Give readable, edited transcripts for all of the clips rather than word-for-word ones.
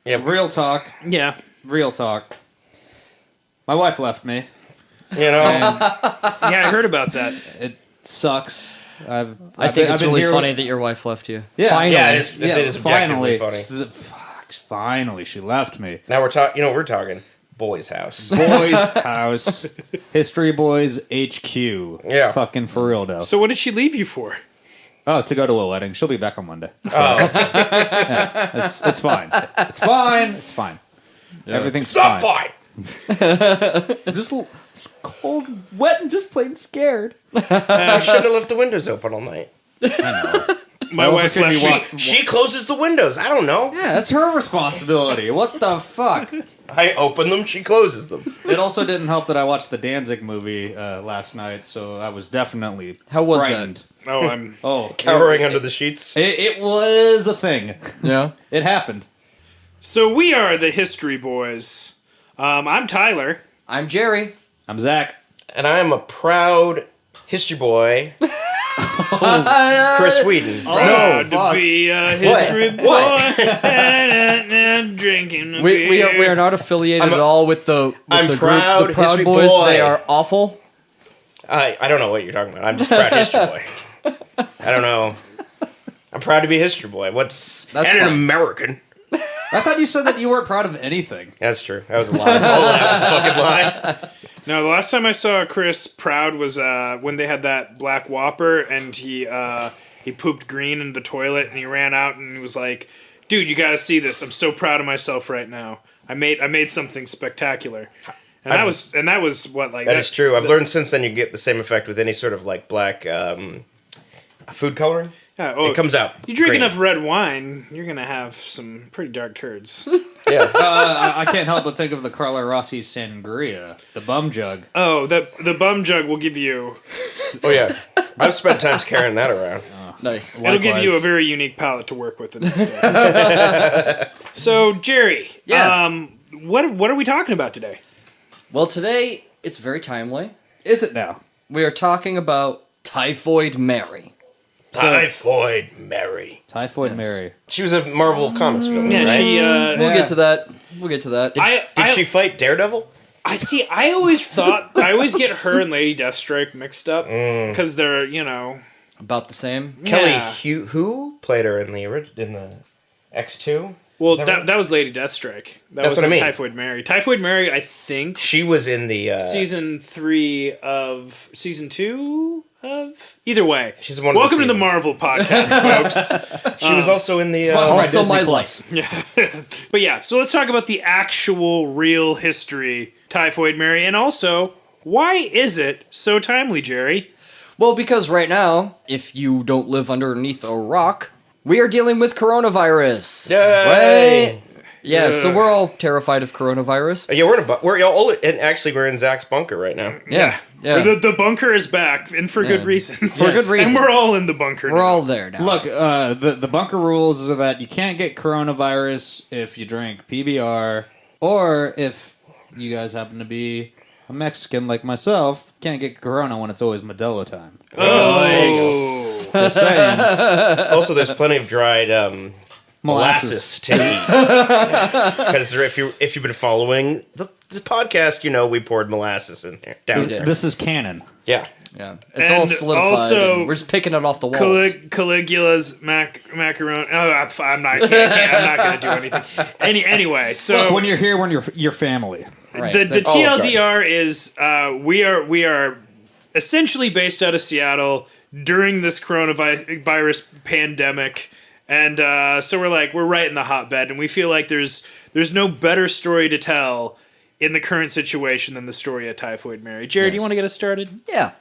Yeah, real talk. Yeah. Real talk. My wife left me. You know? Yeah, I heard about that. It sucks. I think it's really funny that your wife left you. Yeah. Finally. Yeah, it is objectively funny. Finally, she left me. Now we're talking, we're talking boys' house. Boys' house. HistoryBoiz HQ. Yeah. Fucking for real, though. So what did she leave you for? Oh, to go to a wedding. She'll be back on Monday. Oh. Yeah, it's fine. It's fine. It's fine. Yeah. Everything's Stop fine. fine! Just cold, wet, and just plain scared. You shouldn't have left the windows open all night. I know. My wife left me. She closes the windows. I don't know. Yeah, that's her responsibility. What the fuck? I open them, she closes them. It also didn't help that I watched the Danzig movie last night, so I was definitely How was frightened. that? Oh, I'm... Oh, Cowering under the sheets. It was a thing. Yeah. It happened. So we are the History Boys. I'm Tyler. I'm Jerry. I'm Zach. And I am a proud history boy. Chris Whedon. Proud to be a history boy. What? Drinking a We beer. are not affiliated I'm at all with the I'm group, proud the Proud History Boys. Boy. They are awful. I don't know what you're talking about. I'm just proud history boy. I don't know. I'm proud to be a history boy. That's and fine. an American. I thought you said that you weren't proud of anything. That's true. That was a lie. All that was a fucking lie. No, the last time I saw Chris proud was when they had that black Whopper and he pooped green in the toilet and he ran out and he was like, "Dude, you got to see this. I'm so proud of myself right now. I made something spectacular." And that was what like That is true. I've learned since then you get the same effect with any sort of like black food coloring. Yeah, It comes out. You drink green. enough red wine, you're gonna have some pretty dark turds. Yeah. I can't help but think of the Carlo Rossi Sangria, the bum jug. Oh, the bum jug will give you. Oh yeah. I've spent times carrying that around. Nice. It'll give you a very unique palate to work with in this day. So, Jerry, Yeah. what are we talking about today? Well, today it's very timely. Is it now? We are talking about Typhoid Mary. Typhoid Mary. Typhoid Mary. She was a Marvel Comics villain, Yeah, right? she. We'll get to that. We'll get to that. Did she fight Daredevil? I see. I always get her and Lady Deathstrike mixed up because they're About the same. Kelly who played her in the X2? Well, Is that that was Lady Deathstrike. That That's was what I mean. Typhoid Mary. Typhoid Mary, I think. She was in the Season 3 of season 2 of either way. She's one of the Welcome to the seasons. Marvel podcast, folks. She was also in the Also my Disney life. Yeah, but yeah. So let's talk about the actual, real history, Typhoid Mary, and also why is it so timely, Jerry? Well, because right now, if you don't live underneath a rock, we are dealing with coronavirus. Yay! Right? Yeah, so we're all terrified of coronavirus. Yeah, we're in Zach's bunker right now. Yeah. The bunker is back, and for good reason. For good reason. And we're all in the bunker We're now. all there now. Look, the bunker rules are that you can't get coronavirus if you drink PBR, or if you guys happen to be a Mexican like myself, can't get corona when it's always Modelo time. Oh. Just saying. Also, there's plenty of dried molasses to eat. Because if you've been following the podcast, we poured molasses in there. Down there. This is canon. Yeah. Yeah, it's And all solidified. also- And we're just picking it off the walls. Caligula's macaroni. Oh, I'm not going to do anything. Anyway, so When you're here, when your family. Right. the Oh, TLDR is we are essentially based out of Seattle during this coronavirus pandemic, and so we're right in the hotbed, and we feel like there's no better story to tell in the current situation than the story of Typhoid Mary. Jared, do you Yes. want to get us started? Yeah.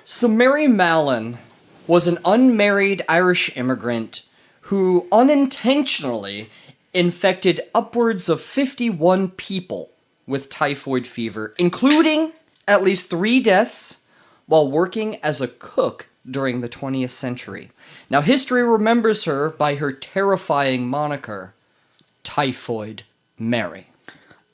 So Mary Mallon was an unmarried Irish immigrant who unintentionally infected upwards of 51 people with typhoid fever, including at least 3 deaths while working as a cook during the 20th century. Now, history remembers her by her terrifying moniker, Typhoid Mary.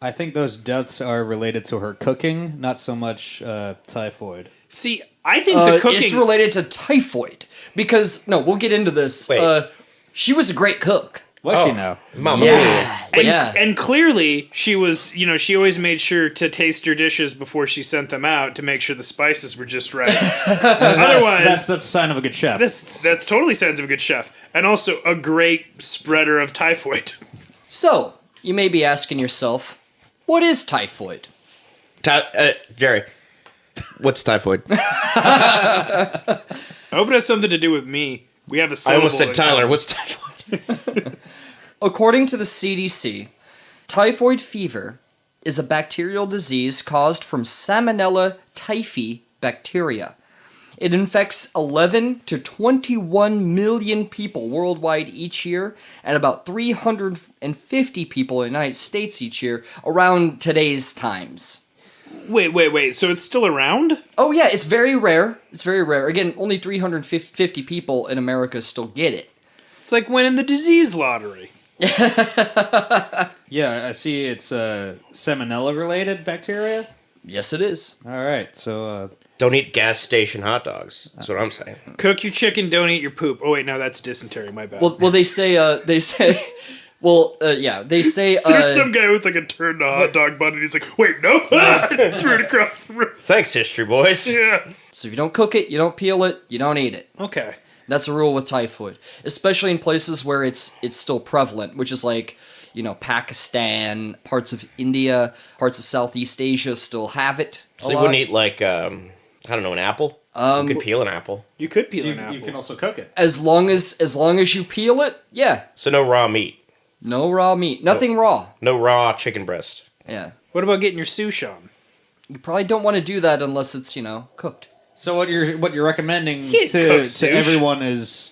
I think those deaths are related to her cooking, not so much typhoid. See, I think the cooking... It's related to typhoid. Because, no, we'll get into this. Wait. She was a great cook. What's she know? Mama And clearly, she was, she always made sure to taste her dishes before she sent them out to make sure the spices were just right. Otherwise, That's a sign of a good chef. that's totally signs of a good chef. And also a great spreader of typhoid. So, you may be asking yourself, what is typhoid? Jerry, what's typhoid? I hope it has something to do with me. We have a I syllable. almost said in Tyler. common. What's typhoid? According to the CDC, typhoid fever is a bacterial disease caused from Salmonella typhi bacteria. It infects 11 to 21 million people worldwide each year, and about 350 people in the United States each year around today's times. Wait. So it's still around? Oh yeah, it's very rare. It's very rare. Again, only 350 people in America still get it. It's like winning the disease lottery. Yeah, I see it's salmonella-related bacteria. Yes, it is. All right, so Don't eat gas station hot dogs. That's what I'm saying. Cook your chicken, don't eat your poop. Oh wait, no, that's dysentery. My bad. Well, they say. They say. There's some guy with like a turned hot dog bun, and he's like, "Wait, no!" Threw it across the room. Thanks, History Boys. Yeah. So if you don't cook it, you don't peel it, you don't eat it. Okay. That's a rule with typhoid, especially in places where it's still prevalent, which is like, Pakistan, parts of India, parts of Southeast Asia still have it. So you wouldn't eat like an apple. You could peel an apple. You could peel an apple. you can also cook it. As long as you peel it, yeah. So no raw meat. No raw meat, nothing raw. No raw chicken breast. Yeah. What about getting your sushi on? You probably don't want to do that unless it's cooked. So what you're recommending Can't cook to sushi. everyone is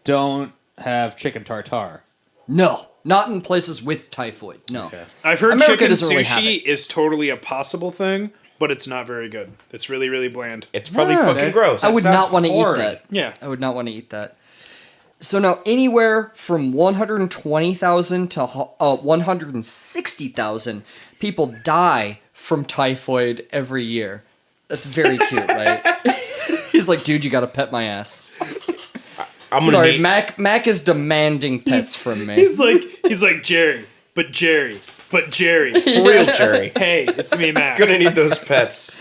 don't have chicken tartare. No, not in places with typhoid. No. Okay. I've heard America chicken doesn't really have sushi it. is totally a possible thing, but it's not very good. It's really, really bland. It's probably Ah, fucking gross. I would sounds not want to eat horrid. that. Yeah. I would not want to eat that. So now, anywhere from 120,000 to 160,000 people die from typhoid every year. That's very cute, right? He's like, dude, you gotta pet my ass. I'm gonna Sorry, need, Mac is demanding pets from me. He's like Jerry, for real Jerry. Hey, it's me, Mac. Gonna need those pets.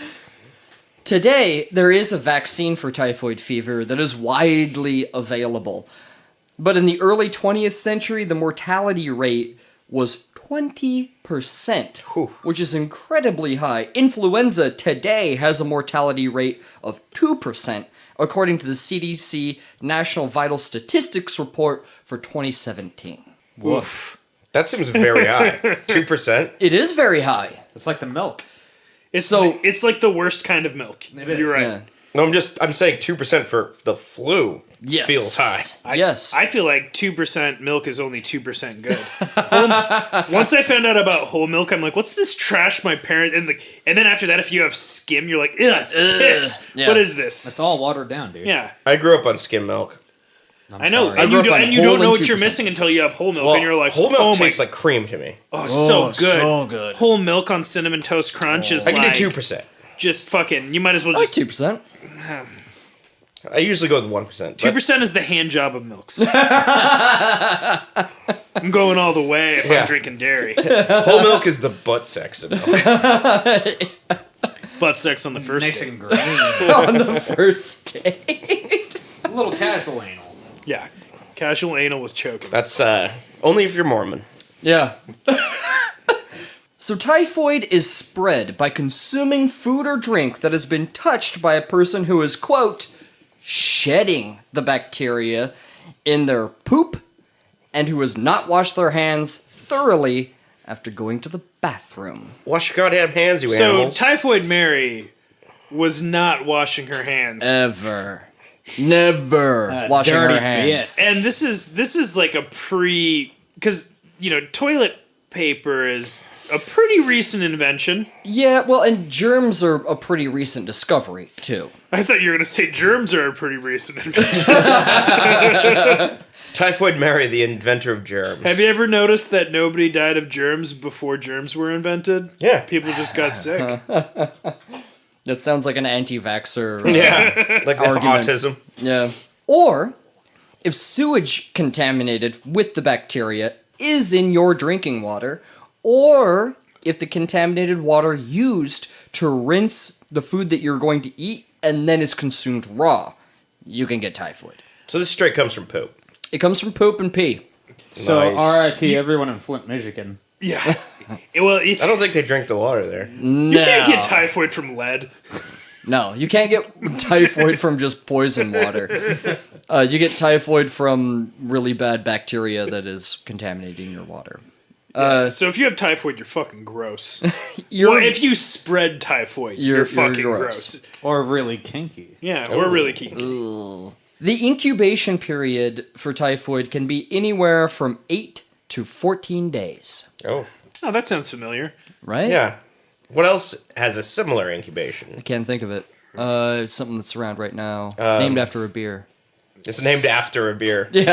Today, there is a vaccine for typhoid fever that is widely available. But in the early 20th century, the mortality rate was 20%, which is incredibly high. Influenza today has a mortality rate of 2%, according to the CDC National Vital Statistics Report for 2017. Woof. That seems very high. 2%. It is very high. It's like the milk. It's like the worst kind of milk. You're right. Yeah. No, I'm saying 2% for the flu. Yes. Feels high. Yes. I feel like 2% milk is only 2% good. Once I found out about whole milk, I'm like, what's this trash my parent and then after that, if you have skim, you're like, ugh, it's piss. Yeah. What is this? It's all watered down, dude. Yeah, I grew up on skim milk. I'm I know, sorry. and grew you up on don't whole know and what you're 2%. missing until you have whole milk, Well, and you're like, whole milk oh tastes my, like cream to me. so good, so good. Whole milk on cinnamon toast crunch is I can like do 2%. just fucking. You might as well I like just 2%. I usually go with 1%. 2% is the hand job of milks. I'm going all the way if Yeah. I'm drinking dairy. Whole milk is the butt sex of milk. Butt sex on the first Nice date. and green. On the first date. A little casual anal. Yeah, casual anal with choking. That's only if you're Mormon. Yeah. So typhoid is spread by consuming food or drink that has been touched by a person who is, quote, shedding the bacteria in their poop and who has not washed their hands thoroughly after going to the bathroom. Wash your goddamn hands, you So animals. Typhoid Mary was not washing her hands. Ever. Never washing dirty her hands. bitch. And this is like a because toilet paper is a pretty recent invention. Yeah, well, and germs are a pretty recent discovery, too. I thought you were going to say germs are a pretty recent invention. Typhoid Mary, the inventor of germs. Have you ever noticed that nobody died of germs before germs were invented? Yeah. People just got sick. That sounds like an anti-vaxxer. Yeah. Like the Argument. autism. Yeah. Or if sewage contaminated with the bacteria is in your drinking water, or if the contaminated water used to rinse the food that you're going to eat and then is consumed raw, you can get typhoid. So this straight comes from poop. It comes from poop and pee. So Nice. R.I.P. everyone in Flint, Michigan. Yeah. Well, I don't think they drink the water there. you can't get typhoid from lead. No, you can't get typhoid from just poison water. You get typhoid from really bad bacteria that is contaminating your water. So if you have typhoid, you're fucking gross. You're, Well, if you spread typhoid, you're fucking gross. gross. Or really kinky. Yeah, we're really keen. The incubation period for typhoid can be anywhere from 8 to 14 days. Oh. Oh, that sounds familiar. Right? Yeah. What else has a similar incubation? I can't think of it. It's something that's around right now. Named after a beer. It's named after a beer. SARS,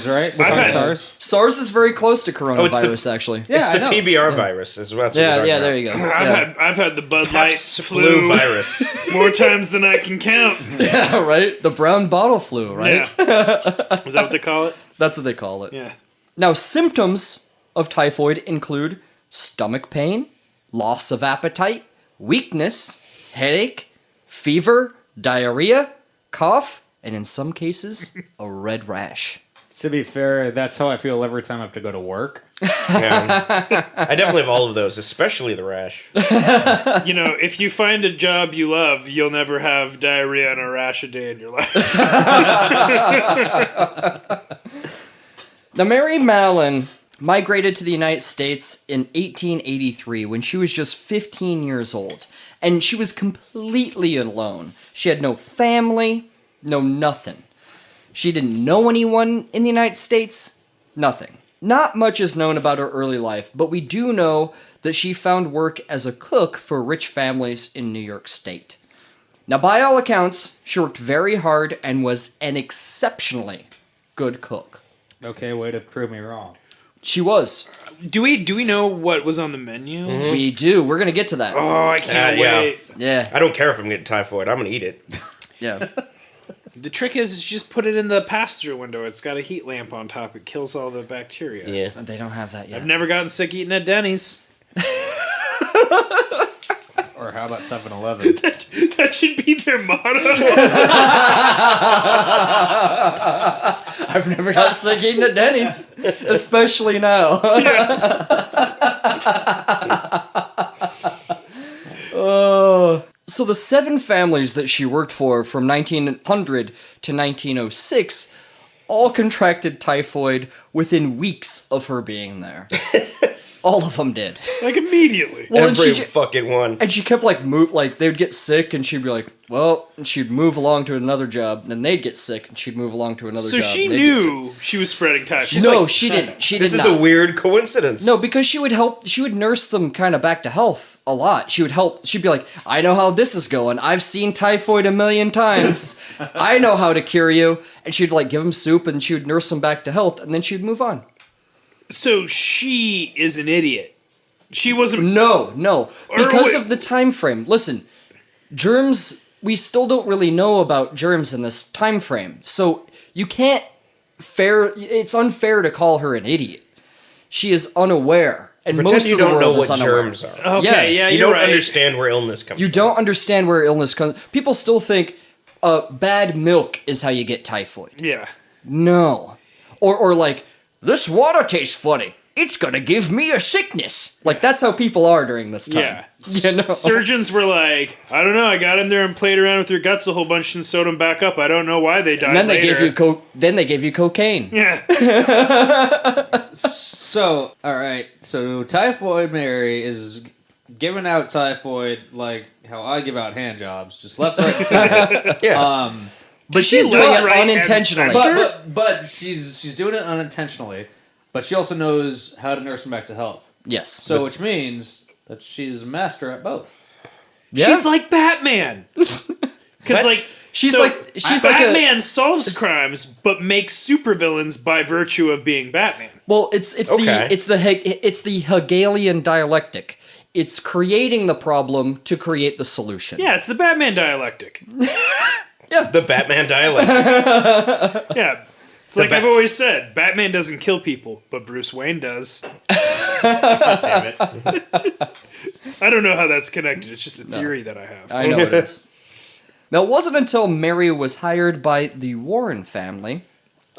right? We're I've talking had- SARS. SARS is very close to coronavirus, it's the- actually. Yeah, It's I the know. PBR virus as well. Yeah, there you go. I've had the Bud Light Pabst flu virus. more times than I can count. Yeah, right? The brown bottle flu, right? Yeah. Is that what they call it? That's what they call it. Yeah. Now, symptoms of typhoid include stomach pain, loss of appetite, weakness, headache, fever, diarrhea, cough, and in some cases, a red rash. To be fair, that's how I feel every time I have to go to work. Yeah. I definitely have all of those, especially the rash. You know, if you find a job you love, you'll never have diarrhea and a rash a day in your life. Now, Mary Mallon migrated to the United States in 1883 when she was just 15 years old, and she was completely alone. She had no family, no nothing. She didn't know anyone in the United States, nothing. Not much is known about her early life, but we do know that she found work as a cook for rich families in New York State. Now, by all accounts, she worked very hard and was an exceptionally good cook. Okay, way to prove me wrong. She was. Do we know what was on the menu? We do. We're going to get to that. Oh, I can't Yeah. wait. Yeah. I don't care if I'm getting typhoid. I'm going to eat it. Yeah. The trick is just put it in the pass-through window. It's got a heat lamp on top. It kills all the bacteria. Yeah. They don't have that yet. I've never gotten sick eating at Denny's. Or how about 7-Eleven? That should be their motto. I've never got sick eating at Denny's. Especially now. So the 7 families that she worked for from 1900 to 1906 all contracted typhoid within weeks of her being there. All of them did. Like immediately. Well, and Every she fucking one. And she kept they would get sick and she'd be like, well, and she'd move along to another job, and then they'd get sick and she'd move along to another So job. she and they'd get sick. knew she was spreading typhoid. No, she didn't. She This did is not. a weird coincidence. No, because she would nurse them kind of back to health a lot. She would help. She'd be like, I know how this is going. I've seen typhoid a million times. I know how to cure you. And she'd give them soup and she would nurse them back to health, and then she'd move on. So she is an idiot. She wasn't. No. Or Because wait. of the time frame. Listen, germs, we still don't really know about germs in this time frame. So you can't it's unfair to call her an idiot. She is unaware. And Pretend most you of the don't know world is what unaware. germs are. Okay, yeah, You you're don't right. understand where illness comes You from. don't understand where illness comes. People still think bad milk is how you get typhoid. Yeah. No. Or this water tastes funny. It's gonna give me a sickness. That's how people are during this time. Yeah. You know? Surgeons were like, I don't know, I got in there and played around with your guts a whole bunch and sewed them back up. I don't know why they died And then they later. gave you cocaine. Yeah. So, alright. So, Typhoid Mary is giving out typhoid like how I give out hand jobs. Just left, right, and center. Yeah. But she's she doing left, it right, and unintentionally. center? But she's doing it unintentionally. But she also knows how to nurse them back to health. Yes. So, which means that she's a master at both. Yeah. She's like Batman. Because, She's so like Batman solves crimes, but makes supervillains by virtue of being Batman. Well, it's the Hegelian dialectic. It's creating the problem to create the solution. Yeah, it's the Batman dialectic. Yeah. The Batman dialect. Yeah. It's like I've always said, Batman doesn't kill people, but Bruce Wayne does. Damn it. I don't know how that's connected. It's just a theory that I have. I know it is. Now, it wasn't until Mary was hired by the Warren family.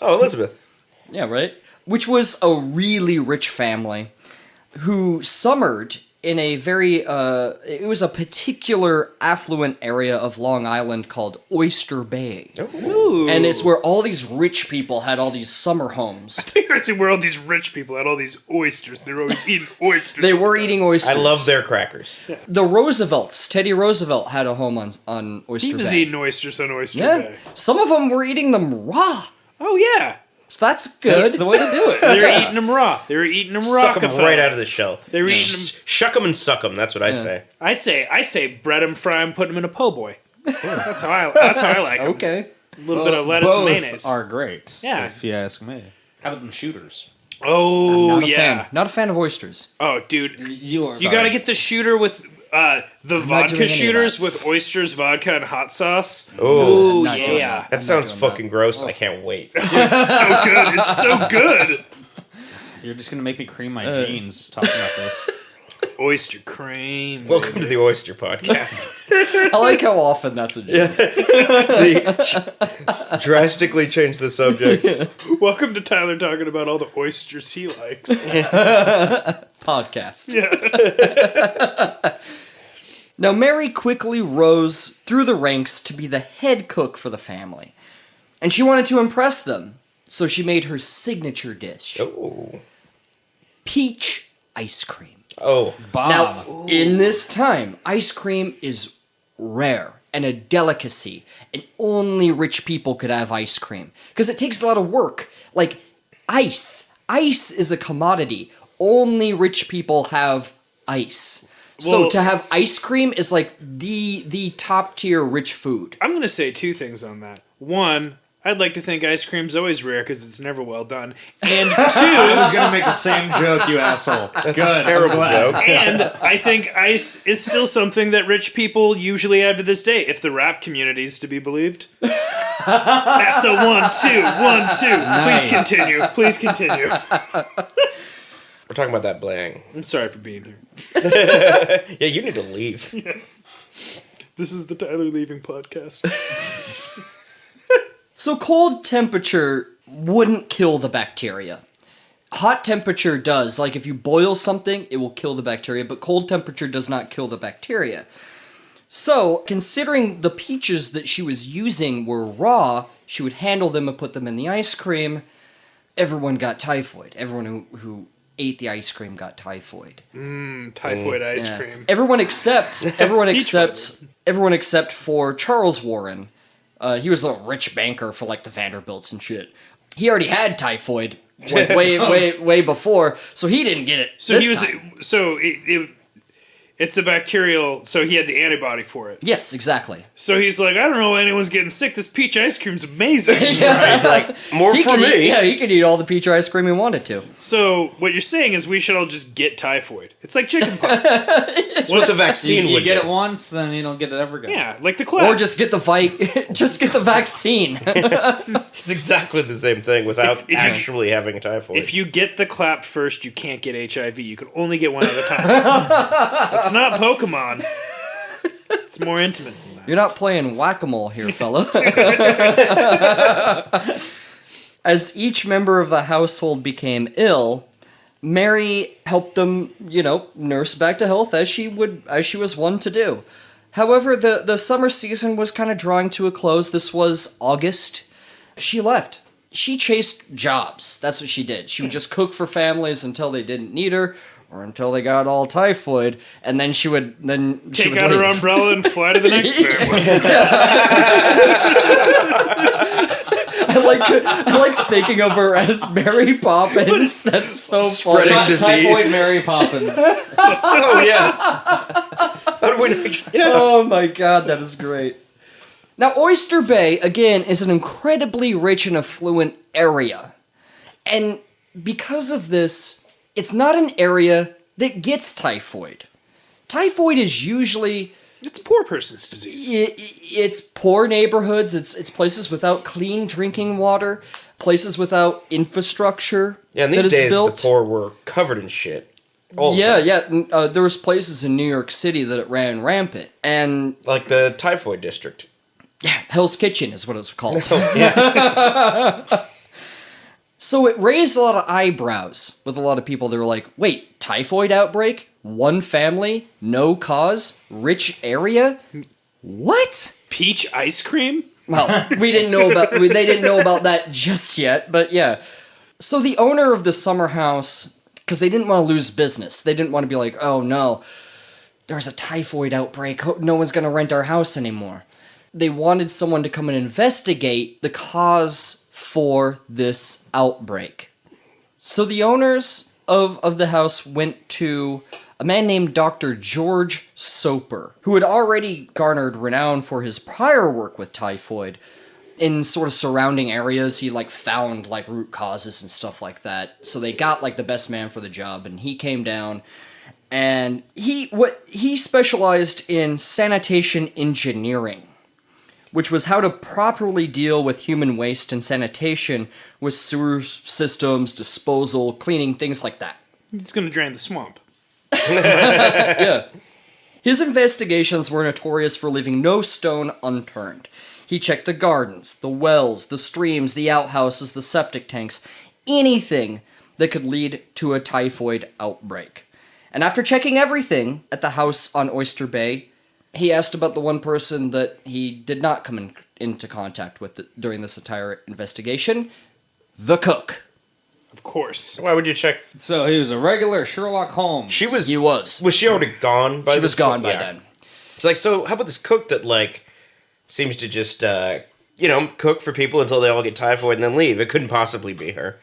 Oh, Elizabeth. Yeah, right? Which was a really rich family who summered in a very, it was a particular affluent area of Long Island called Oyster Bay. Ooh. And it's where all these rich people had all these summer homes. I think I see where all these rich people had all these oysters. They were always eating oysters. They were eating oysters. I love their crackers. The Roosevelts, Teddy Roosevelt had a home on Oyster Bay. He was eating oysters on Oyster Yeah. Bay. Some of them were eating them raw. Oh, yeah. So that's good. That's the way to do it. They were eating them raw. They were eating them raw. Suck them right out of the shell. They were eating them. Shuck them and suck them. That's what I say. I say bread them, fry them, put them in a po' boy. That's how I like them. Okay. A little bit of lettuce and mayonnaise. Both are great. Yeah. If you ask me. How about them shooters? Oh, Not a yeah. fan. Not a fan of oysters. Oh, dude. You are. You gotta get the shooter with the doing vodka any of shooters that. with oysters, vodka, and hot sauce. Oh, Ooh, not doing yeah. that sounds fucking gross. I can't wait. So good. It's so good. You're just gonna make me cream my jeans talking about this. Oyster cream. Welcome to the Oyster Podcast. I like how often that's a joke. Drastically change the subject. Welcome to Tyler talking about all the oysters he likes. Podcast. Yeah. Now, Mary quickly rose through the ranks to be the head cook for the family. And she wanted to impress them, so she made her signature dish. Oh. Peach ice cream. Oh. Bob. Now, in this time, ice cream is rare and a delicacy, and only rich people could have ice cream. Because it takes a lot of work. Like, ice. Ice is a commodity. Only rich people have ice. So Well- to have ice cream is like the top tier rich food. I'm going to say two things on that. One, I'd like to think ice cream's always rare because it's never well done. And I two, was gonna make the same joke, you asshole. That's Good. a terrible I'm glad. joke. and I think ice is still something that rich people usually have to this day, if the rap community is to be believed. That's a 1, 2, 1, 2. Nice. Please continue. Please continue. We're talking about that blang. I'm sorry for being here. Yeah, you need to leave. This is the Tyler Leaving podcast. So cold temperature wouldn't kill the bacteria. Hot temperature does. Like if you boil something, it will kill the bacteria, but cold temperature does not kill the bacteria. So, considering the peaches that she was using were raw, she would handle them and put them in the ice cream. Everyone got typhoid. Everyone who ate the ice cream got typhoid. Typhoid ice Yeah. cream. Everyone except for Charles Warren. He was a rich banker for like the Vanderbilts and shit. He already had typhoid like way before, so he didn't get it. So this he was. time. So it's a bacterial. So he had the antibody for it. Yes, exactly. So he's like, I don't know why anyone's getting sick. This peach ice cream's amazing. Yeah, He's like, more he for could me. Eat, yeah, he could eat all the peach ice cream he wanted to. So what you're saying is we should all just get typhoid. It's like chickenpox. That's what the vaccine You would get do. it once, then you don't get it ever again. Yeah, like the clap. Or just get the just get the vaccine. It's exactly the same thing without If you- actually having typhoid. If you get the clap first, you can't get HIV. You can only get one at a time. It's not Pokemon. It's more intimate than that. You're not playing whack-a-mole here, fella. As each member of the household became ill, Mary helped them, nurse back to health as she was one to do. However, the summer season was kind of drawing to a close. This was August. She left. She chased jobs. That's what she did. She would just cook for families until they didn't need her, or until they got all typhoid, and then she would Take out her umbrella and fly to the next family. I like thinking of her as Mary Poppins. That's so funny. Spreading disease. Typhoid Mary Poppins. Oh, yeah. How do we yeah. Oh my god, that is great. Now, Oyster Bay, again, is an incredibly rich and affluent area. And because of this, it's not an area that gets typhoid. Typhoid is usually It's a poor person's disease. It's poor neighborhoods. It's places without clean drinking water, places without infrastructure. Yeah, and these days the poor were covered in shit. There was places in New York City that it ran rampant, and like the Typhoid District. Yeah, Hell's Kitchen is what it's called. Yeah. So it raised a lot of eyebrows with a lot of people. They were like, wait, typhoid outbreak? One family? No cause? Rich area? What? Peach ice cream? Well, they didn't know about that just yet, but yeah. So the owner of the summer house, because they didn't want to lose business. They didn't want to be like, oh no, there's a typhoid outbreak. No one's going to rent our house anymore. They wanted someone to come and investigate the cause for this outbreak. So the owners of the house went to a man named Dr. George Soper, who had already garnered renown for his prior work with typhoid in sort of surrounding areas. He found root causes and stuff like that. So they got the best man for the job, and he came down, and he specialized in sanitation engineering, which was how to properly deal with human waste and sanitation with sewer systems, disposal, cleaning, things like that. It's going to drain the swamp. Yeah. His investigations were notorious for leaving no stone unturned. He checked the gardens, the wells, the streams, the outhouses, the septic tanks, anything that could lead to a typhoid outbreak. And after checking everything at the house on Oyster Bay, he asked about the one person that he did not come into contact with during this entire investigation, the cook. Of course. Why would you check? So he was a regular Sherlock Holmes. He was. Was she already gone by She was gone by then. It's so how about this cook that seems to just cook for people until they all get typhoid and then leave? It couldn't possibly be her.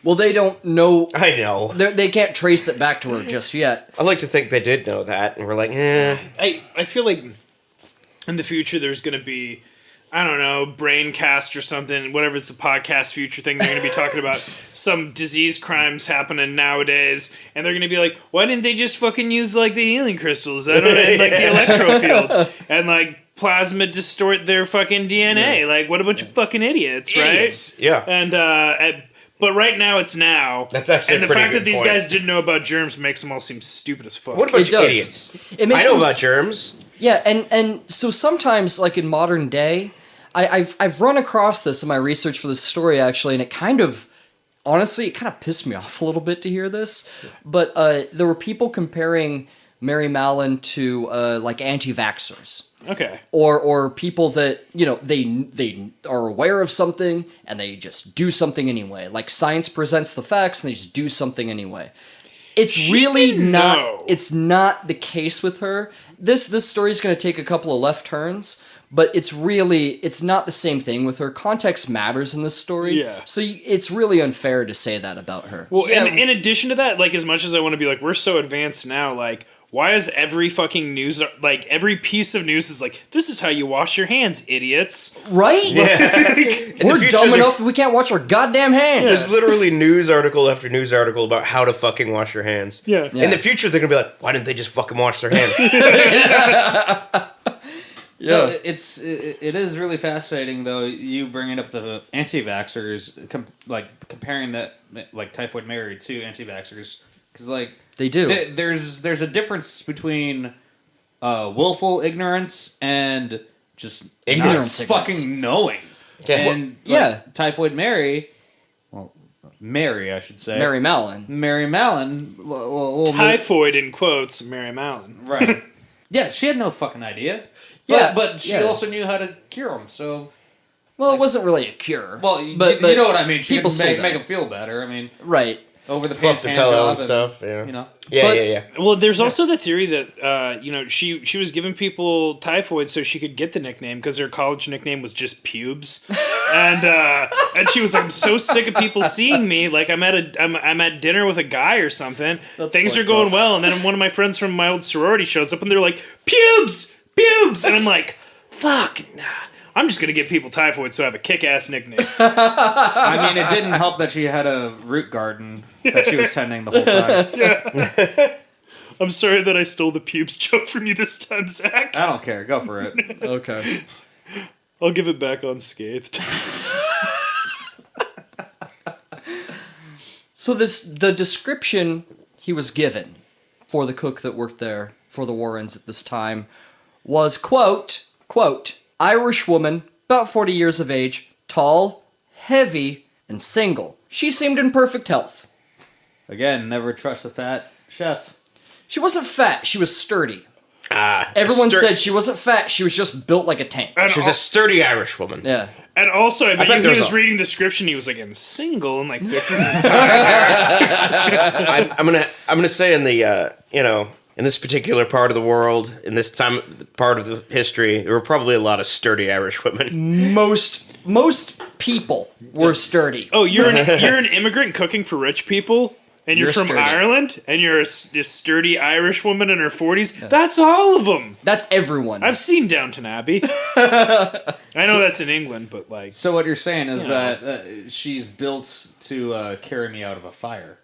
Well, they don't know. I know. They can't trace it back to her just yet. I'd like to think they did know that, and we're like, I feel like in the future there's going to be, I don't know, Braincast or something, whatever it's a podcast future thing, they're going to be talking about some disease crimes happening nowadays, and they're going to be like, why didn't they just fucking use the healing crystals and the electro field and plasma distort their fucking DNA? Yeah. What a bunch of fucking idiots, right? Yeah. And but right now it's now. That's actually and a the pretty fact good that these point. guys didn't know about germs makes them all seem stupid as fuck. What a bunch It of does. idiots. It makes I know them about germs. Yeah, and so sometimes, in modern day, I've run across this in my research for this story, actually, and it kind of pissed me off a little bit to hear this. But there were people comparing Mary Mallon to anti-vaxxers. Okay. Or people that, they are aware of something and they just do something anyway. Science presents the facts and they just do something anyway. It's really not. It's not the case with her. This story is going to take a couple of left turns, but it's not the same thing with her. Context matters in this story. Yeah. So it's really unfair to say that about her. Well, in addition to that, as much as I want to be we're so advanced now, why is every fucking news, every piece of news is this is how you wash your hands, idiots. Right? Yeah. We're dumb enough that we can't wash our goddamn hands. There's literally news article after news article about how to fucking wash your hands. Yeah. In the future, they're going to be why didn't they just fucking wash their hands? Yeah, no, it is really fascinating though. You bringing up the anti-vaxxers, comparing that Typhoid Mary to anti-vaxxers, because they do. There's a difference between willful ignorance and just ignorance, fucking knowing. Yeah. And Typhoid Mary, Mary, I should say, Mary Mallon. Typhoid in quotes, Mary Mallon. Right. Yeah, she had no fucking idea. But she also knew how to cure them, so... Well, it wasn't really a cure. Well, but you know what I mean. She people could make them feel better. I mean... Right. Over the pants hand job and stuff, yeah. Yeah. Well, there's also the theory that, she was giving people typhoid so she could get the nickname because her college nickname was just pubes. And she was I'm so sick of people seeing me. I'm at dinner with a guy or something. Things are going well. And then one of my friends from my old sorority shows up and they're like, pubes! Pubes! And I'm like, fuck, nah. I'm just going to give people typhoid so I have a kick-ass nickname. I mean, it didn't help that she had a root garden that she was tending the whole time. Yeah. I'm sorry that I stole the pubes joke from you this time, Zach. I don't care. Go for it. Okay. I'll give it back unscathed. So the description he was given for the cook that worked there for the Warrens at this time was, quote, Irish woman, about 40 years of age, tall, heavy, and single. She seemed in perfect health. Again, never trust a fat chef. She wasn't fat, she was sturdy. Everyone said she wasn't fat, she was just built like a tank. She's a sturdy Irish woman. Yeah. And also, I bet bet he there's was a- reading the description, he was like, and single, and like fixes his tie. I'm gonna say in the in this particular part of the world, in this part of the history, there were probably a lot of sturdy Irish women. Most people were sturdy. Oh, you're an immigrant cooking for rich people, and you're from sturdy. Ireland, and you're a sturdy Irish woman in her 40s. That's all of them. That's everyone. I've seen Downton Abbey. I know that's in England, but like, So what you're saying is that she's built to carry me out of a fire.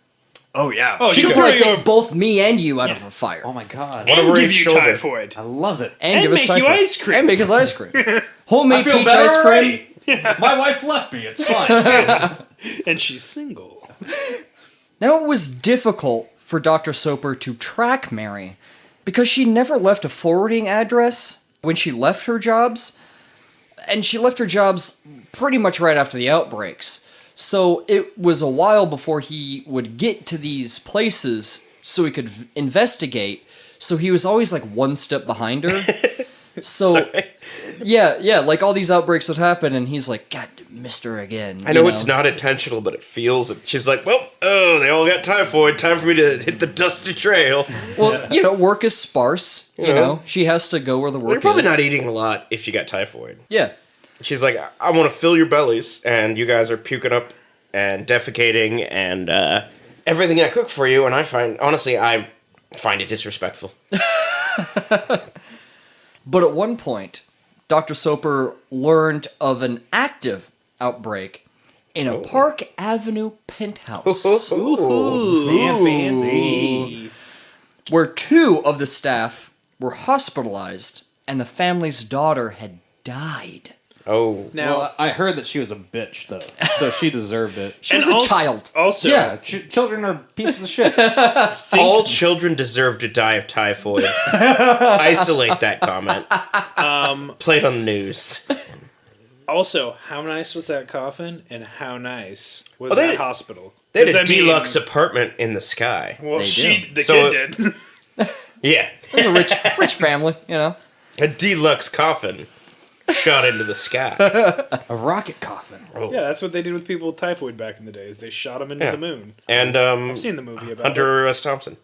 oh yeah, oh She she'll could throw probably you take both me and you out of a fire. Oh my god. and over give each you shoulder. typhoid. I love it. And give us make you typhoid. ice cream. And make us ice cream. Homemade peach ice cream. My wife left me. It's fine. And she's single. Now it was difficult for Dr. Soper to track Mary because she never left a forwarding address when she left her jobs. And she left her jobs pretty much right after the outbreaks. So it was a while before he would get to these places so he could investigate. So he was always like one step behind her. So yeah, like all these outbreaks would happen and he's like, God, missed her again. I know it's not intentional, but it feels. She's like, well, they all got typhoid. Time for me to hit the dusty trail. Well, work is sparse. You know, she has to go where the work You're probably is. not eating a lot if you got typhoid. Yeah. She's like, I want to fill your bellies, and you guys are puking up and defecating and everything I cook for you, and I find it disrespectful. But at one point, Dr. Soper learned of an active outbreak in a Park Avenue penthouse Fancy. where 2 of the staff were hospitalized and the family's daughter had died. Oh. Now, Well, I heard that she was a bitch, though, so she deserved it. She was a child. Also, Yeah, children are pieces of shit. All children deserve to die of typhoid. Isolate that comment. Play it on the news. also, how nice was that coffin, and how nice was they- that hospital? They had 'Cause a I mean, deluxe apartment in the sky. Well, They the So- kid did. Yeah. It was a rich family, you know. A deluxe coffin shot into the sky. A rocket coffin. Yeah, that's what they did with people with typhoid back in the days. They shot them into Yeah. the moon. And I've seen the movie about Hunter S. Thompson.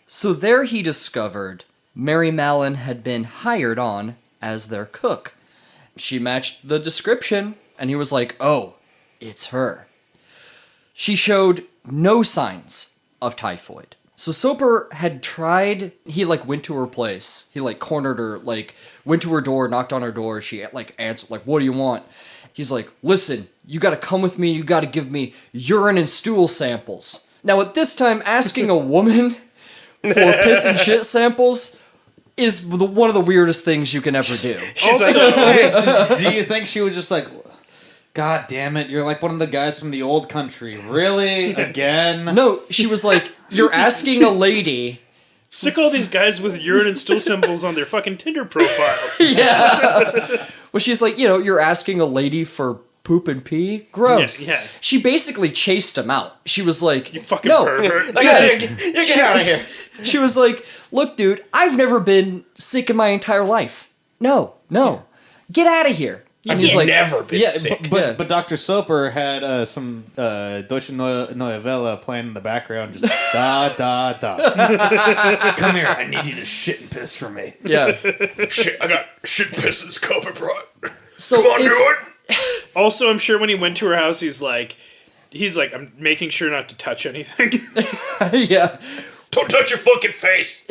So there he discovered Mary Mallon had been hired on as their cook. She matched the description, and he was like, oh, it's her. She showed no signs of typhoid. So Soper had tried, he went to her place. He cornered her, went to her door, knocked on her door. She answered, what do you want? He's like, listen, you gotta come with me. You gotta give me urine and stool samples. Now at this time, asking a woman for piss and shit samples is one of the weirdest things you can ever do. Also, do you think she was just like, God damn it, you're like one of the guys from the old country. Really? Again? No, she was like, you're asking a lady. Sick all these guys with urine and stool symbols on their fucking Tinder profiles. Yeah. Well, she's like, you're asking a lady for poop and pee? Gross. Yeah. She basically chased him out. She was like, You fucking no. pervert. You get out of here. She was like, look, dude, I've never been sick in my entire life. No. Get out of here. And he's like, never been sick. But Dr. Soper had some Deutsche Novella playing in the background, just da da da. Come here, I need you to shit and piss for me. yeah. Shit, I got shit pisses Cobra brought. So Come on, if- do it. Also, I'm sure when he went to her house, he's like, I'm making sure not to touch anything. yeah. Don't touch your fucking face.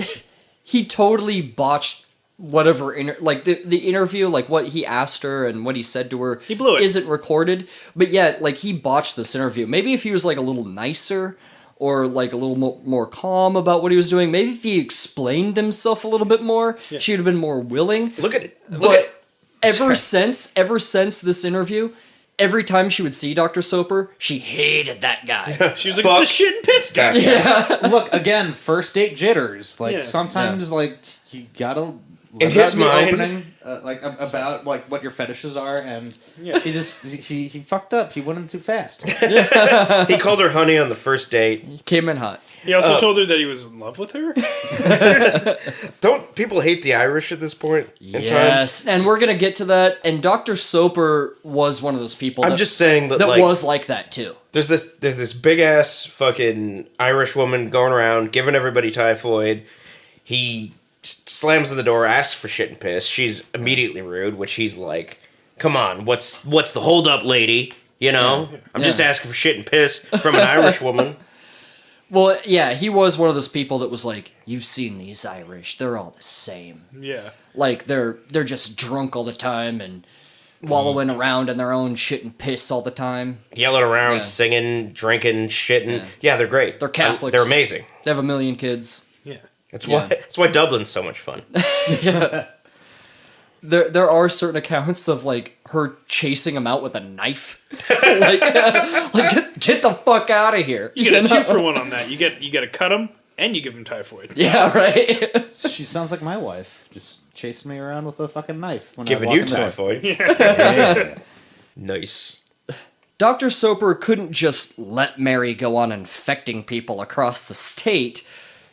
He totally botched whatever the interview, what he asked her and what he said to her. He blew it. Isn't recorded, but yeah, he botched this interview. Maybe if he was a little nicer, or like a little more calm about what he was doing. Maybe if he explained himself a little bit more, she would have been more willing. Look at it. But ever since this interview, every time she would see Dr. Soper, she hated that guy. She was like, the shit and piss guy. Yeah. Look, again, first date jitters. Like, Yeah. sometimes, like, you gotta... In his mind, opening, like about like what your fetishes are, and he fucked up. He went in too fast. he called her honey on the first date. He came in hot. He also told her that he was in love with her. Don't people hate the Irish at this point in Yes, time? and we're gonna get to that. And Dr. Soper was one of those people. I'm just saying that like, was like that too. There's this big ass fucking Irish woman going around giving everybody typhoid. He slams on the door, asks for shit and piss. She's immediately rude, which he's like, "Come on, what's the hold up, lady? You know, I'm just asking for shit and piss from an Irish woman." Well, yeah, he was one of those people that was like, "You've seen these Irish; they're all the same. Yeah. Like they're just drunk all the time and wallowing around in their own shit and piss all the time. Yelling around, Yeah. singing, drinking, shitting. Yeah, they're great. They're Catholics. They're amazing. They have 1 million kids." Yeah. That's why Dublin's so much fun. There are certain accounts of like her chasing him out with a knife, like get the fuck out of here. You get a know? 2-for-1 on that. You get to cut him and you give him typhoid. Yeah, right. She sounds like my wife. Just chasing me around with a fucking knife. When Giving I walk you in the door. typhoid. Yeah. Nice. Dr. Soper couldn't just let Mary go on infecting people across the state,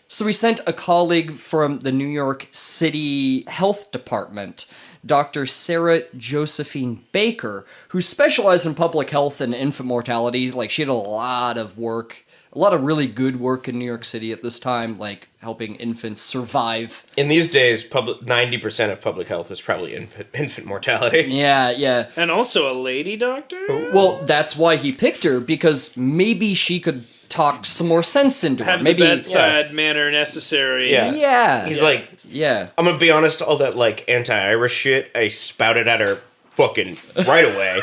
so he sent a colleague from the New York City Health Department, Dr. Sarah Josephine Baker, who specialized in public health and infant mortality. Like, she had a lot of really good work in New York City at this time, like helping infants survive. In these days, 90% of public health is probably infant mortality. Yeah. And also a lady doctor? Well, that's why he picked her, because maybe she could talk some more sense into her. Have Maybe the bedside manner necessary. Yeah. Yeah. He's like, Yeah. I'm gonna be honest, all that like anti-Irish shit I spouted at her fucking right away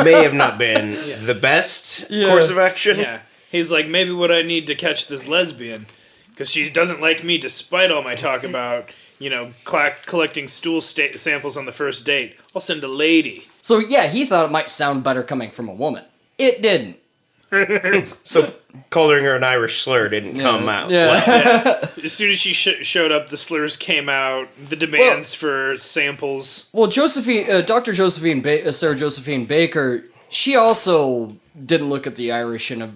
may have not been the best course of action. Yeah. He's like, maybe what I need to catch this lesbian, because she doesn't like me despite all my talk about, collecting stool samples on the first date. I'll send a lady. So yeah, he thought it might sound better coming from a woman. It didn't. So calling her an Irish slur didn't come out. Yeah. As soon as she showed up, the slurs came out, the demands for samples. Well, Dr. Sarah Josephine Baker, she also didn't look at the Irish in a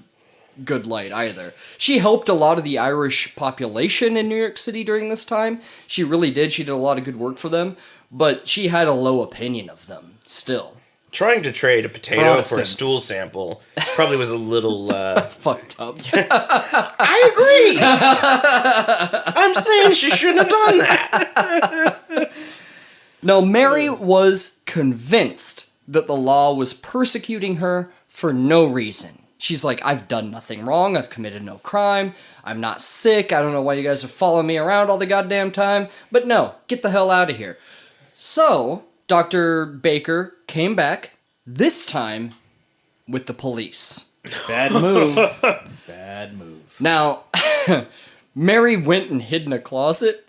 good light either. She helped a lot of the Irish population in New York City during this time. She really did. She did a lot of good work for them, but she had a low opinion of them still. Trying to trade a potato for a Protestants. stool sample probably was a little... That's fucked up. I agree! I'm saying she shouldn't have done that. No, Mary was convinced that the law was persecuting her for no reason. She's like, I've done nothing wrong, I've committed no crime, I'm not sick, I don't know why you guys are following me around all the goddamn time, but no, get the hell out of here. So, Dr. Baker came back, this time with the police. Bad move. Bad move. Now, Mary went and hid in a closet.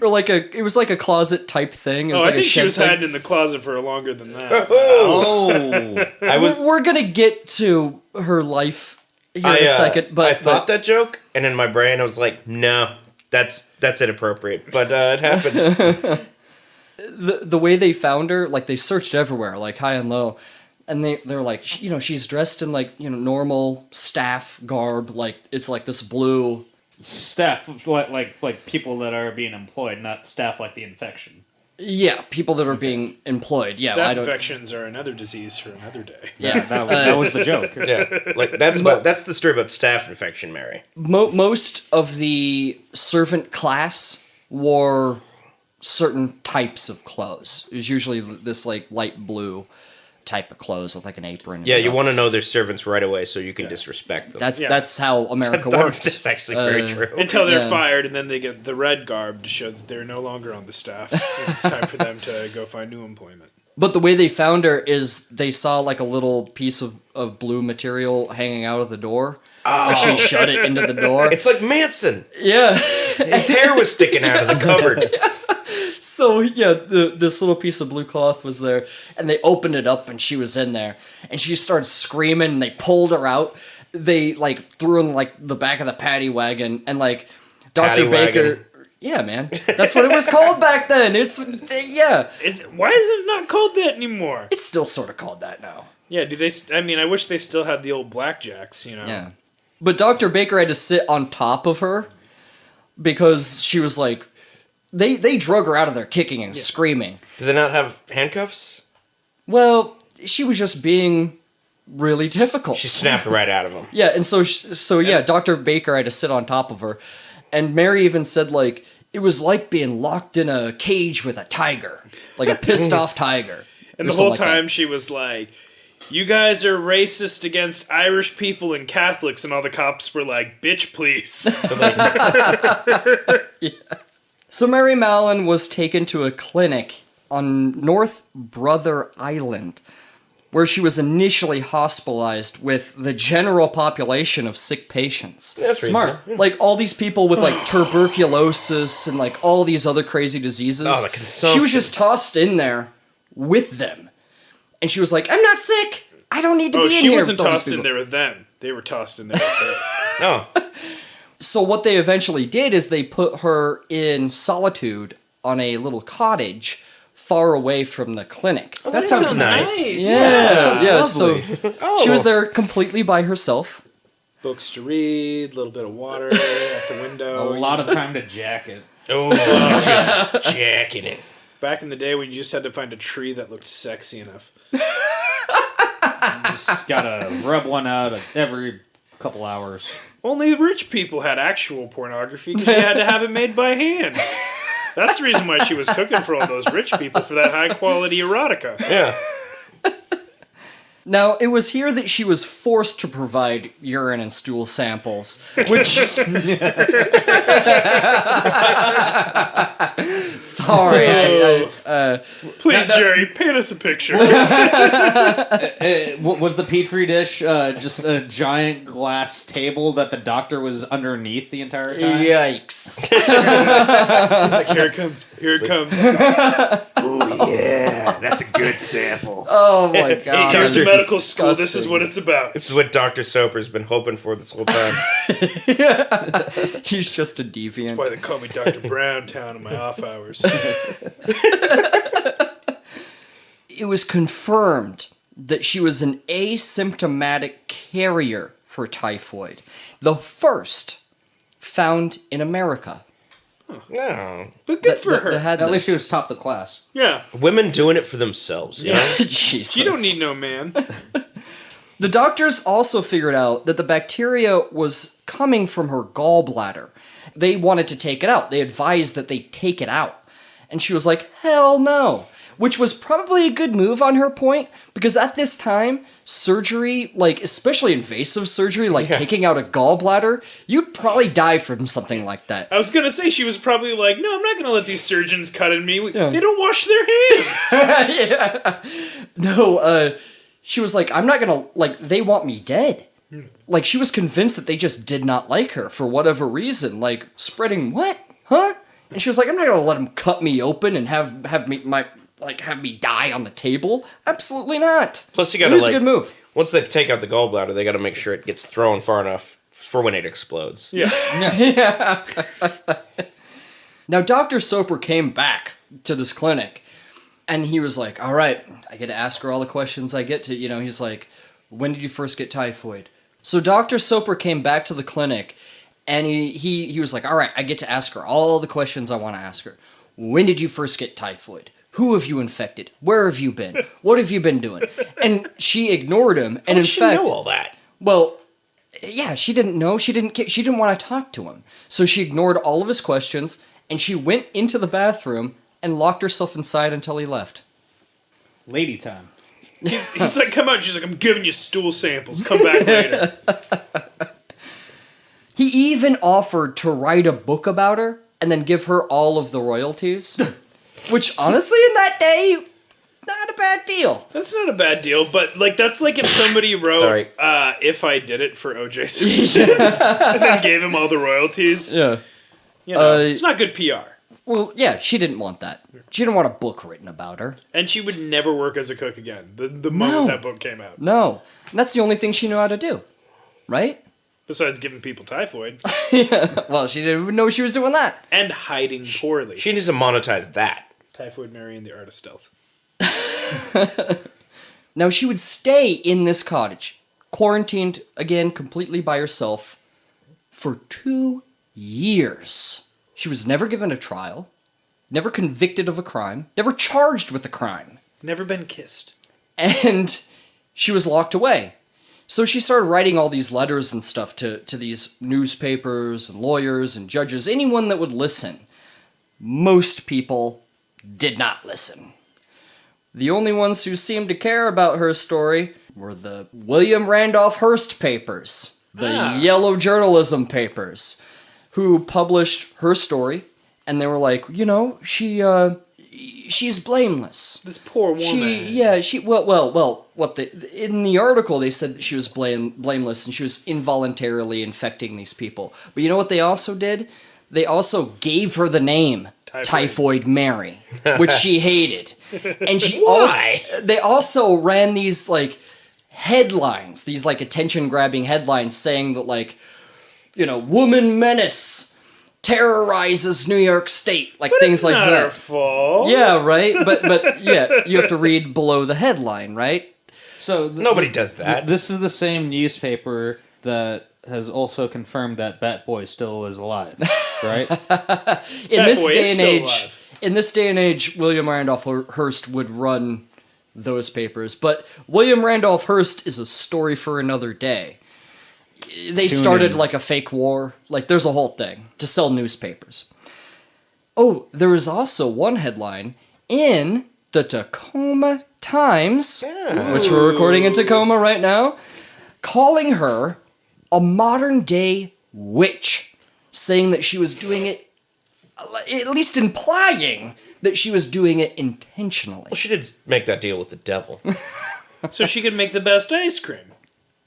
Or it was like a closet type thing. It was I like a think she shed was thing. hiding in the closet for longer than that. Oh. We're gonna get to her life here in a second, but I thought that joke, and in my brain I was like, no, that's inappropriate. But it happened. the way they found her, like they searched everywhere, like high and low, and they're like, she's dressed in like normal staff garb, like it's like this blue. Staff, like people that are being employed, not staff like the infection. Yeah, people that are being employed. Yeah, Staph infections are another disease for another day. Yeah, That was the joke. Yeah, like that's the story about staph infection, Mary. Most of the servant class wore certain types of clothes. It was usually this like light blue type of clothes with like an apron. And Yeah, stuff. you want to know their servants right away so you can disrespect them. That's how America works. That's actually very true. Until they're Yeah. fired, and then they get the red garb to show that they're no longer on the staff. It's time for them to go find new employment. But the way they found her is they saw like a little piece of blue material hanging out of the door. And she shut it into the door. It's like Manson. Yeah. His hair was sticking out of the cupboard. So, yeah, this little piece of blue cloth was there, and they opened it up, and she was in there. And she started screaming, and they pulled her out. They, like, threw her in, like, the back of the paddy wagon, and, like, Dr. Paddy Baker... wagon. Yeah, man. That's what it was called back then. It's, yeah. Why is it not called that anymore? It's still sort of called that now. Yeah, do they? I mean, I wish they still had the old blackjacks. Yeah. But Dr. Baker had to sit on top of her because she was like... They drug her out of there kicking and screaming. Do they not have handcuffs? Well, she was just being really difficult. She snapped right out of them. Yeah, and so Dr. Baker had to sit on top of her. And Mary even said, like, it was like being locked in a cage with a tiger. Like a pissed off tiger. And the whole time she was like, you guys are racist against Irish people and Catholics. And all the cops were like, bitch, please. Yeah. So Mary Mallon was taken to a clinic on North Brother Island, where she was initially hospitalized with the general population of sick patients. That's Smart. reasonable. Like, all these people with, like, tuberculosis and, like, all these other crazy diseases. Oh, the consumption. She was just tossed in there with them. And she was like, I'm not sick. I don't need to be in here. She wasn't with all these tossed in people." there with them. They were tossed in there with her. No. So what they eventually did is they put her in solitude on a little cottage far away from the clinic. Oh, that sounds nice. Yeah. So Oh. she was there completely by herself. Books to read, a little bit of water at the window. A lot of time to jack it. Oh, just jacking it. Back in the day when you just had to find a tree that looked sexy enough. Just gotta rub one out every couple hours. Only rich people had actual pornography because you had to have it made by hand. That's the reason why she was cooking for all those rich people, for that high quality erotica. Yeah. Now, it was here that she was forced to provide urine and stool samples, which... Sorry, Please, Jerry, paint us a picture. Was the Petri dish just a giant glass table that the doctor was underneath the entire time? Yikes. It's like, here it comes. Here it comes. Oh, yeah. That's a good sample. Oh my god. Here's Dr. medical school. This is disgusting. what it's about. This is what Dr. Soper's been hoping for this whole time. He's just a That's deviant. why they call me Dr. Browntown in my off hours. It was confirmed that she was an asymptomatic carrier for typhoid. The first found in America. No. But good for her. That had At least she this. was top of the class. Yeah. Women doing it for themselves, you know? Jesus. She don't need no man. The doctors also figured out that the bacteria was coming from her gallbladder. They wanted to take it out. They advised that they take it out. And she was like, hell no. Which was probably a good move on her point, because at this time, surgery, like, especially invasive surgery, like taking out a gallbladder, you'd probably die from something like that. I was going to say, she was probably like, no, I'm not going to let these surgeons cut in me. Yeah. They don't wash their hands. Yeah. No, she was like, I'm not gonna, like, they want me dead. Like, she was convinced that they just did not like her for whatever reason. Like, spreading what? Huh? And she was like, I'm not gonna let them cut me open and have me die on the table. Absolutely not. Plus, you It gotta, was like, a good move. once they take out the gallbladder, they gotta make sure it gets thrown far enough for when it explodes. Yeah. Now, Dr. Soper came back to this clinic, and he was like, all right, I get to ask her all the questions I get to, you know, he's like, when did you first get typhoid? So Dr. Soper came back to the clinic, and he was like, all right, I get to ask her all the questions I want to ask her. When did you first get typhoid? Who have you infected? Where have you been? What have you been doing? And she ignored him, and How in does she fact, know all that? well, yeah, she didn't know. She didn't want to talk to him. So she ignored all of his questions, and she went into the bathroom and locked herself inside until he left. Lady time. He's like, come out. She's like, I'm giving you stool samples. Come back later. He even offered to write a book about her and then give her all of the royalties. Which, honestly, in that day, not a bad deal. That's not a bad deal, but like that's like if somebody wrote Sorry. "If I Did It" for O.J. Simpson and then gave him all the royalties. Yeah. You know, it's not good PR. Well, yeah, she didn't want that. She didn't want a book written about her. And she would never work as a cook again. The No. moment that book came out. No. And that's the only thing she knew how to do. Right? Besides giving people typhoid Yeah. Well, she didn't even know she was doing that. and hiding poorly. She needs to monetize that. Typhoid Mary and the Art of Stealth. Now, she would stay in this cottage, quarantined, again, completely by herself, for 2 years. She was never given a trial, never convicted of a crime, never charged with a crime. Never been kissed. And she was locked away. So she started writing all these letters and stuff to these newspapers and lawyers and judges, anyone that would listen. Most people did not listen. The only ones who seemed to care about her story were the William Randolph Hearst papers, the yellow journalism papers, who published her story, and they were like, you know, she's blameless. This poor woman. In the article they said that she was blameless and she was involuntarily infecting these people. But you know what they also did? They also gave her the name Typhoid Mary, which she hated. And they also ran these like headlines, these like attention-grabbing headlines saying that like, you know, woman menace terrorizes New York State, like But things it's like not that. her fault. Yeah, right. But yeah, you have to read below the headline, right? So Nobody does that. This is the same newspaper that has also confirmed that Bat Boy still is alive, right? In That this boy day is and still age, alive. William Randolph Hearst would run those papers. But William Randolph Hearst is a story for another day. They started like a fake war. Like there's a whole thing to sell newspapers. Oh, there is also one headline in the Tacoma Times, which we're recording in Tacoma right now, calling her a modern-day witch, saying that she was doing it, at least implying that she was doing it intentionally. Well, she did make that deal with the devil. So she could make the best ice cream.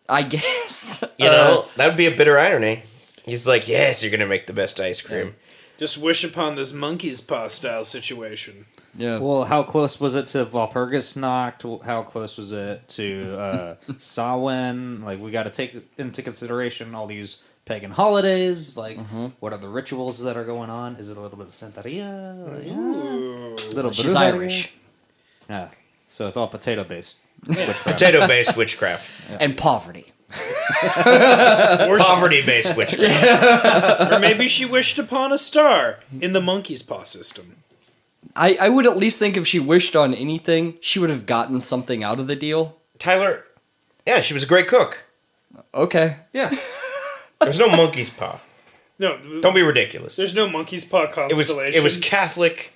I guess. You know, that would be a bitter irony. He's like, yes, you're going to make the best ice cream. Just wish upon this monkey's paw style situation. Yeah. Well, how close was it to Walpurgisnacht? How close was it to Samhain? Like, we got to take into consideration all these pagan holidays. Like, what are the rituals that are going on? Is it a little bit of Santeria? A little She's Brujeria? Irish. Yeah. So it's all potato-based. Witchcraft. Potato-based witchcraft. And poverty. Or, Poverty-based witchcraft. or maybe she wished upon a star in the monkey's paw system. I would at least think if she wished on anything, she would have gotten something out of the deal. Tyler, yeah, she was a great cook. Okay. Yeah. There's no monkey's paw. No, Don't be ridiculous. there's no monkey's paw constellation. It was Catholic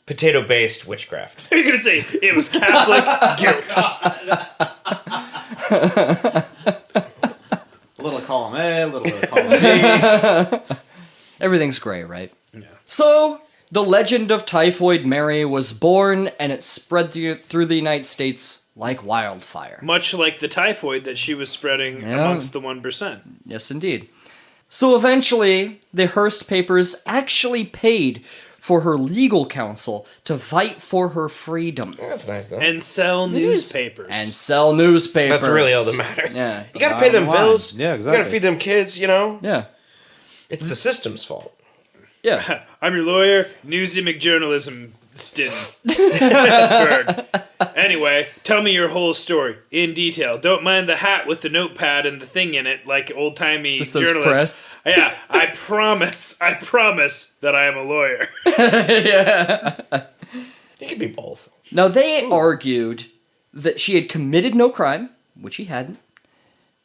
potato-based witchcraft. You're gonna say it was Catholic guilt. A little column A, a little bit of column B. Everything's gray, right? Yeah. So, the legend of Typhoid Mary was born, and it spread through the United States like wildfire. Much like the typhoid that she was spreading Yeah. amongst the 1%. Yes, indeed. So eventually, the Hearst papers actually paid for her legal counsel to fight for her freedom. That's nice, though. And sell newspapers. And sell newspapers. That's really all that matters. Yeah. You gotta pay them Bottom line. bills. Yeah, You exactly. gotta feed them kids, you know? Yeah. It's the system's fault. Yeah. I'm your lawyer, Newsy McJournalism Stin. Bird. Anyway, tell me your whole story in detail. Don't mind the hat with the notepad and the thing in it, like old-timey This says journalists. Yeah, I promise that I am a lawyer. It could be both. Now, they argued that she had committed no crime, which she hadn't.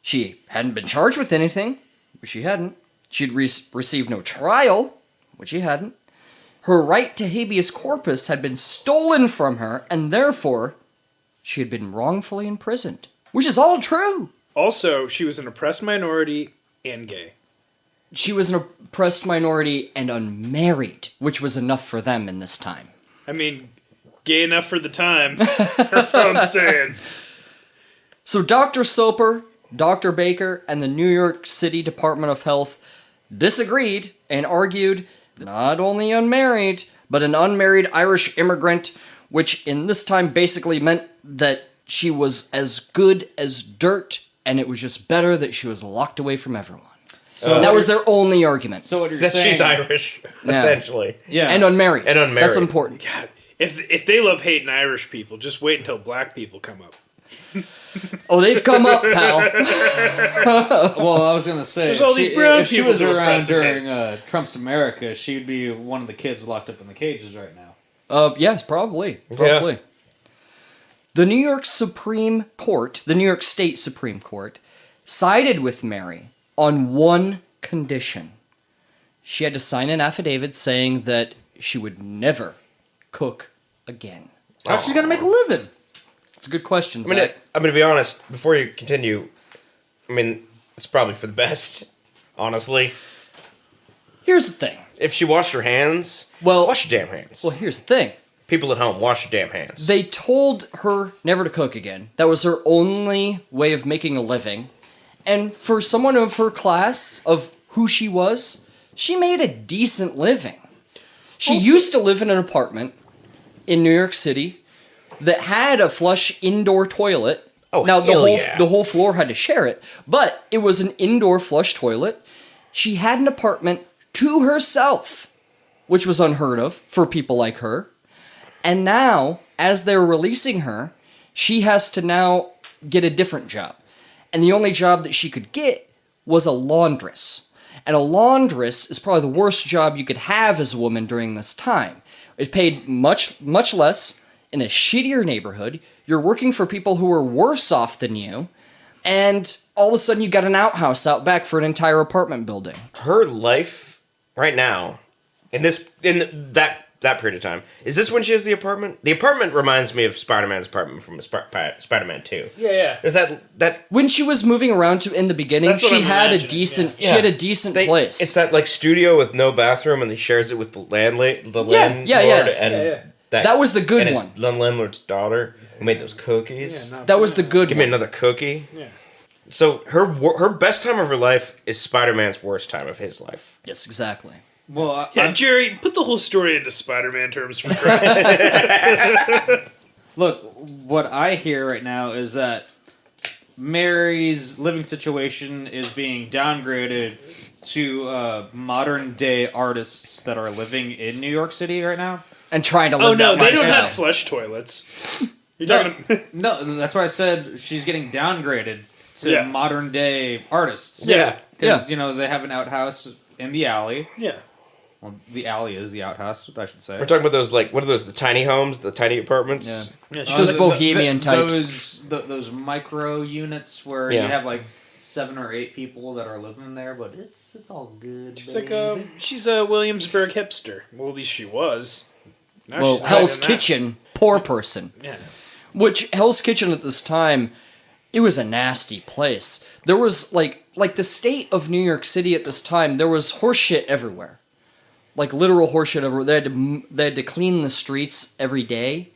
She hadn't been charged with anything, which she hadn't. She'd received no trial, which she hadn't. Her right to habeas corpus had been stolen from her, and therefore, she had been wrongfully imprisoned. Which is all true. Also, she was an oppressed minority and gay. She was an oppressed minority and unmarried, which was enough for them in this time. I mean, gay enough for the time. That's what I'm saying. So Dr. Soper, Dr. Baker, and the New York City Department of Health disagreed and argued not only unmarried, but an unmarried Irish immigrant, which in this time basically meant that she was as good as dirt, and it was just better that she was locked away from everyone. So that was their only argument. So what you're That saying? she's Irish, essentially. Yeah, And unmarried. And unmarried. That's important. God, if they love hating Irish people, just wait until black people come up. Oh, they've come up, pal. Well, I was gonna say, There's all these brown if she people was who are around pressing during Trump's America, she'd be one of the kids locked up in the cages right now. Yes, probably. Probably. The New York Supreme Court, the New York State Supreme Court, sided with Mary on one condition. She had to sign an affidavit saying that she would never cook again. How's she gonna make a living? It's a good question, I'm Zach. gonna be honest. Before you continue, I mean, it's probably for the best. Honestly, Here's the thing. if she washed her hands, Well- wash your damn hands. Well, here's the thing. People at home, wash your damn hands. They told her never to cook again. That was her only way of making a living. And for someone of her class, of who she was, she made a decent living. She used to live in an apartment in New York City that had a flush indoor toilet. Oh, now hell yeah. the whole floor had to share it, but it was an indoor flush toilet. She had an apartment to herself, which was unheard of for people like her. And now, as they're releasing her, she has to now get a different job. And the only job that she could get was a laundress. And a laundress is probably the worst job you could have as a woman during this time. It paid much, much less in a shittier neighborhood. You're working for people who are worse off than you. And all of a sudden you got an outhouse out back for an entire apartment building. Her life right now, in that period of time, is this when she has the apartment? The apartment reminds me of Spider-Man's apartment from Spider-Man 2. Yeah. Is that When she was moving around in the beginning, That's what she I'm had a imagining, decent yeah. she had a decent place. It's that like studio with no bathroom, and he shares it with the landlord, yeah. and That was the good and one. his landlord's daughter who made those cookies. That was the good Give me one. another cookie. Yeah. So her best time of her life is Spider-Man's worst time of his life. Yes, exactly. Well, Yeah, Jerry, put the whole story into Spider-Man terms for Christ. look, what I hear right now is that Mary's living situation is being downgraded to modern day artists that are living in New York City right now. And trying to Oh live no, that they don't lifestyle. have flush toilets. You're talking. No, that's why I said she's getting downgraded to Yeah. modern day artists. Yeah. Because, they have an outhouse in the alley. Yeah. Well, the alley is the outhouse, I should say. We're talking about those, like, what are those, the tiny homes, the tiny apartments? Yeah. Yeah, Those bohemian types. Those micro units where Yeah. you have like 7 or 8 people that are living there, but it's all good. She's baby. she's a Williamsburg hipster. Well, at least she was. Now Well, she's not Hell's in that. Kitchen, poor person. Yeah. Which Hell's Kitchen at this time, it was a nasty place. There was like the state of New York City at this time. There was horse shit everywhere, like literal horse shit everywhere. They had to clean the streets every day,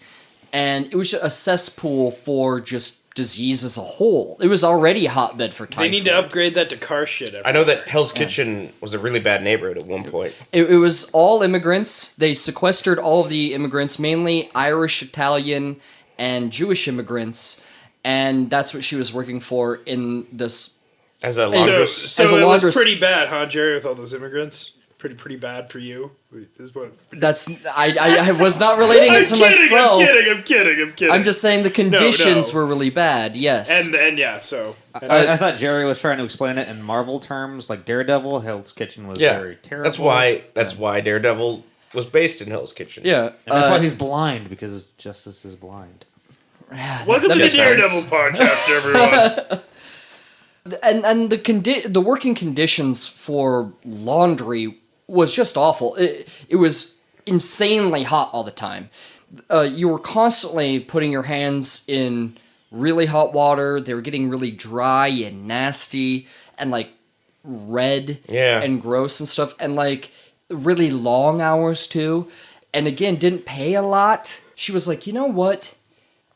and it was a cesspool for just disease as a whole. It was already a hotbed for typhoid. They need to upgrade that to car shit. I know that Hell's Kitchen was a really bad neighborhood at one point. It was all immigrants. They sequestered all of the immigrants, mainly Irish, Italian, and Jewish immigrants, and that's what she was working for in this. As a So, laundress. so As a it was laundress- pretty bad, huh, Jerry, with all those immigrants? Pretty bad for you. Is what? That's I was not relating it to myself. I'm kidding. I'm just saying the conditions No. were really bad. Yes. And yeah, so I thought Jerry was trying to explain it in Marvel terms, like Daredevil. Hell's Kitchen was Yeah. very terrible. That's why Daredevil was based in Hell's Kitchen. yeah. And that's why he's blind, because justice is blind. welcome to the makes Daredevil sense. podcast, everyone. And the working conditions for laundry was just awful. It was insanely hot all the time. You were constantly putting your hands in really hot water. They were getting really dry and nasty and like red and gross and stuff, and like really long hours too. And again, didn't pay a lot. she was like, you know what?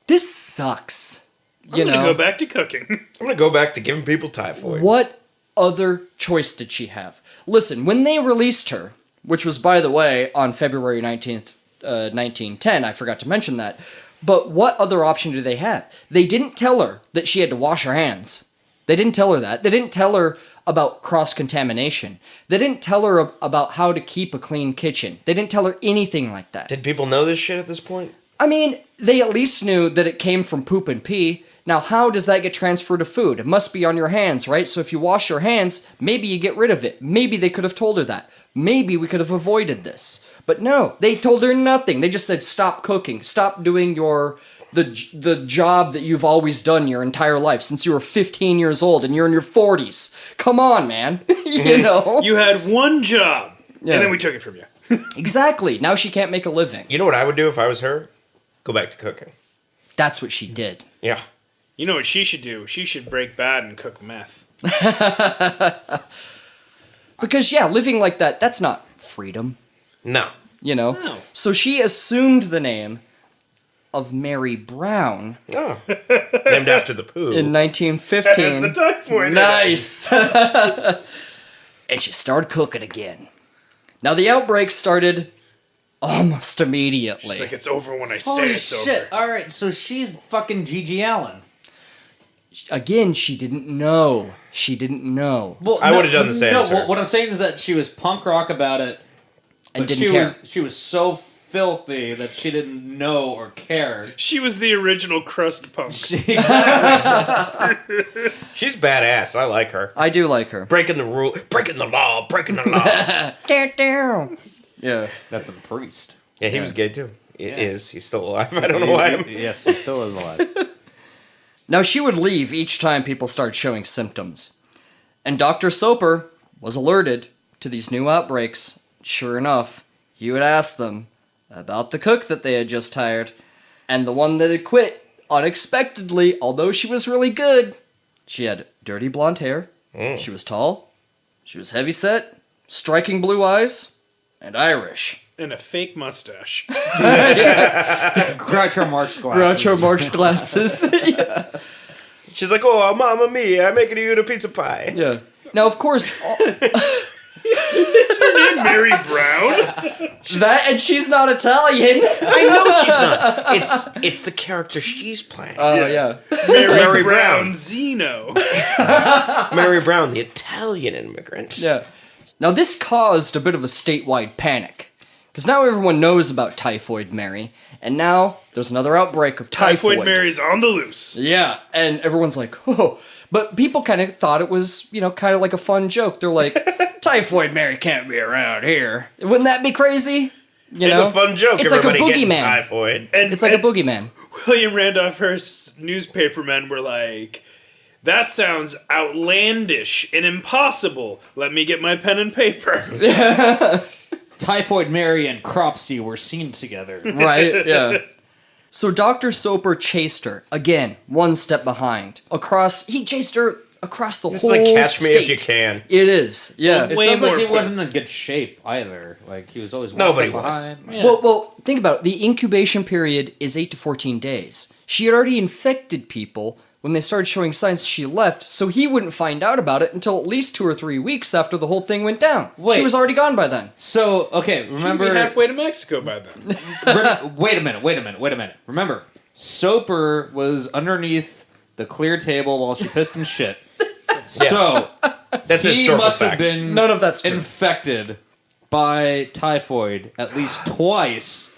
This sucks. I'm going to go back to cooking. I'm going to go back to giving people typhoid. What other choice did she have? Listen, when they released her, which was, by the way, on February 19th, 1910, I forgot to mention that, but what other option do they have? They didn't tell her that she had to wash her hands. They didn't tell her that. They didn't tell her about cross-contamination. They didn't tell her about how to keep a clean kitchen. They didn't tell her anything like that. Did people know this shit at this point? I mean, they at least knew that it came from poop and pee. Now, how does that get transferred to food? It must be on your hands, right? So if you wash your hands, maybe you get rid of it. Maybe they could have told her that. Maybe we could have avoided this. But no, they told her nothing. They just said, stop cooking. Stop doing the job that you've always done your entire life since you were 15 years old and you're in your 40s. Come on, man. You know? You had one job, Yeah. and then we took it from you. Exactly. Now she can't make a living. You know what I would do if I was her? Go back to cooking. That's what she did. Yeah. You know what she should do? She should break bad and cook meth. Because, yeah, living like that, that's not freedom. No. You know? No. So she assumed the name of Mary Brown Oh. Named after the poo. in As 1915. the typhoid. Nice! And she started cooking again. Now, the outbreak started almost immediately. It's like it's over when I say Holy it's shit! over. All right, so she's fucking Gigi Allen. Again, she didn't know. She didn't know. Well, I would've done the same No, as her. what I'm saying is that she was punk rock about it, And but didn't care. She was so filthy that she didn't know or care. She was the original crust punk. She's badass. I like her. I do like her. Breaking the rule. Breaking the law. Breaking the law. Yeah. That's a priest. Yeah, he was gay too. It Yeah. is. He's still alive. I don't know why. Yes, he still is alive. Now, she would leave each time people started showing symptoms. And Dr. Soper was alerted to these new outbreaks. Sure enough, he would ask them about the cook that they had just hired. And the one that had quit unexpectedly, although she was really good, she had dirty blonde hair, she was tall, she was heavyset, striking blue eyes, and Irish. And a fake mustache. Groucho Marx glasses. Groucho Marx glasses. Yeah. She's like, oh, mamma mia, I'm making you a pizza pie. Yeah. Now, of course, Mary Brown? that, and she's not Italian. I know she's not. It's the character she's playing. Oh, yeah. Mary Brown. Brown. Zeno. Mary Brown, the Italian immigrant. Yeah. Now, this caused a bit of a statewide panic. Because now everyone knows about Typhoid Mary, and now there's another outbreak of typhoid. Typhoid Mary's on the loose. Yeah, and everyone's like, oh. But people kind of thought it was, kind of like a fun joke. They're like, Typhoid Mary can't be around here. Wouldn't that be crazy? It's a fun joke. It's like a Everybody getting boogeyman. typhoid. And, It's like a boogeyman. William Randolph Hearst's newspapermen were like, that sounds outlandish and impossible. Let me get my pen and paper. Typhoid Mary and Cropsey were seen together. Right? Yeah. So Dr. Soper chased her, again, one step behind. He chased her across the It's whole like Catch Me state. If You Can. It is, yeah. It Way sounds like more he quick. wasn't in good shape either. Like he was always one Nobody step was. behind. Yeah. Well, think about it. The incubation period is 8 to 14 days. She had already infected people when they started showing signs. She left, so he wouldn't find out about it until at least 2 or 3 weeks after the whole thing went down. Wait. She was already gone by then. So okay, Remember remember. halfway to Mexico by then. Wait a minute. Remember, Soper was underneath the clear table while she pissed and shit. So That's a he historical must have fact. been None of that's true. infected by typhoid at least twice.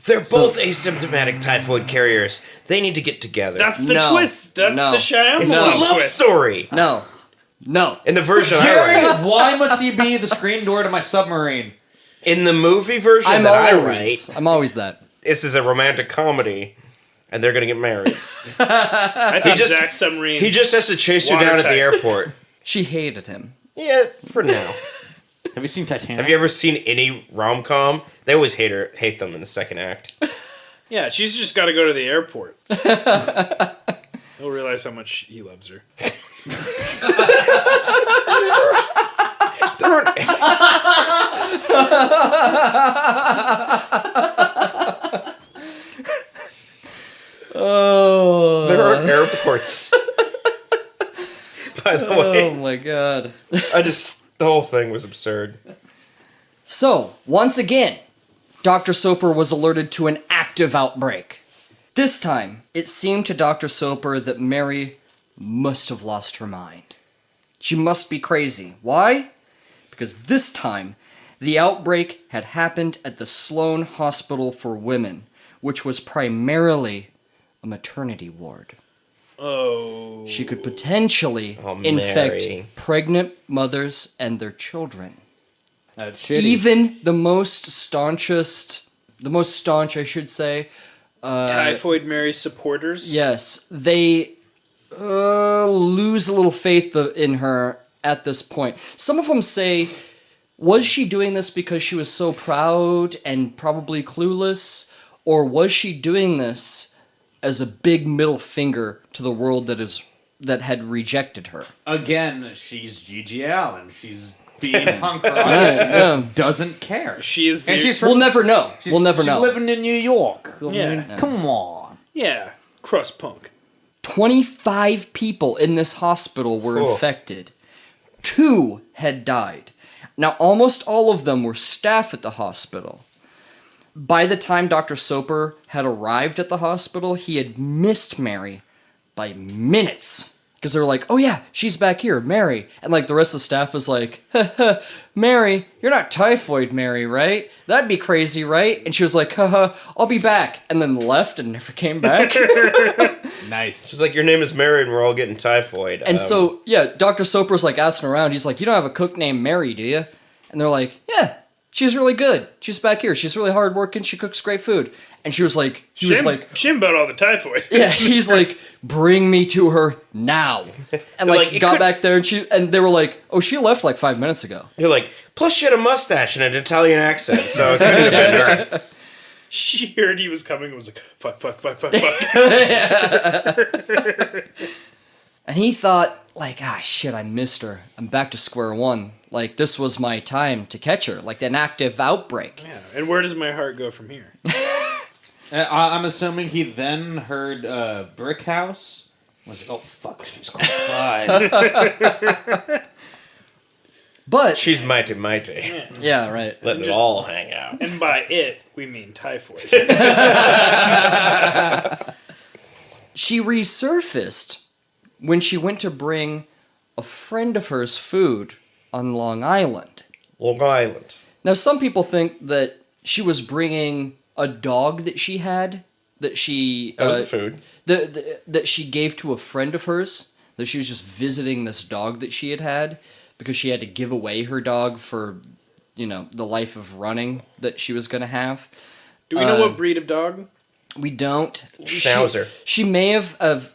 They're both asymptomatic typhoid carriers. They need to get together. That's the No. twist. That's No. the Shyamalan it's a love twist. story. No. In the version I Jerry, write. why must he be the screen door to my submarine? In the movie version I'm that I write, always that. this is a romantic comedy, and they're going to get married. I think just- Zach Submarine. He just has to chase her down at the Watertight. airport. She hated him. Yeah, for now. Have you seen Titanic? Have you ever seen any rom-com? They always hate them in the second act. Yeah, she's just got to go to the airport. He'll realize how much he loves her. my god. The whole thing was absurd. So, once again, Dr. Soper was alerted to an active outbreak. This time, it seemed to Dr. Soper that Mary must have lost her mind. She must be crazy. Why? Because this time, the outbreak had happened at the Sloan Hospital for Women, which was primarily a maternity ward. Oh. She could potentially infect pregnant mothers and their children. That's shitty. Even the most staunch, I should say. Typhoid Mary supporters? Yes, they lose a little faith in her at this point. Some of them say, was she doing this because she was so proud and probably clueless? Or was she doing this as a big middle finger to the world that had rejected her? Again, she's Gigi Allen. She's being punk rock. She just doesn't care. She is and she's we'll never know. We'll never know. She's living in New York. I Yeah. mean, come on. Yeah, crust punk. 25 people in this hospital were infected. 2 had died. Now, almost all of them were staff at the hospital. By the time Dr. Soper had arrived at the hospital, he had missed Mary by minutes. Because they were like, oh yeah, she's back here, Mary. And like the rest of the staff was like, Mary, you're not Typhoid Mary, right? That'd be crazy, right? And she was like, haha, I'll be back. And then left and never came back. Nice. She's like, your name is Mary and we're all getting typhoid. And so, yeah, Dr. Soper's like asking around. He's like, you don't have a cook named Mary, do you? And they're like, yeah, she's really good. She's back here. She's really hardworking. She cooks great food. And she was like, Shame about all the typhoid. yeah, he's like, bring me to her now. And like got back there and they were like, oh, she left like 5 minutes ago. You're like, plus she had a mustache and an Italian accent, so it could have been her. She heard he was coming and was like, fuck. And he thought, like, shit, I missed her. I'm back to square one. Like, this was my time to catch her. Like, an active outbreak. Yeah, and where does my heart go from here? I'm assuming he then heard Brick House. I was like, oh, fuck, she's close by. But She's mighty. yeah, right. Let it all hang out. And by it, we mean typhoid. She resurfaced when she went to bring a friend of hers food on Long Island. Long Island. Now, some people think that she was bringing a dog that she had, that she... That was the food. That she gave to a friend of hers, that she was just visiting this dog that she had, because she had to give away her dog for, the life of running that she was going to have. Do we know what breed of dog? We don't. Schnauzer. She may have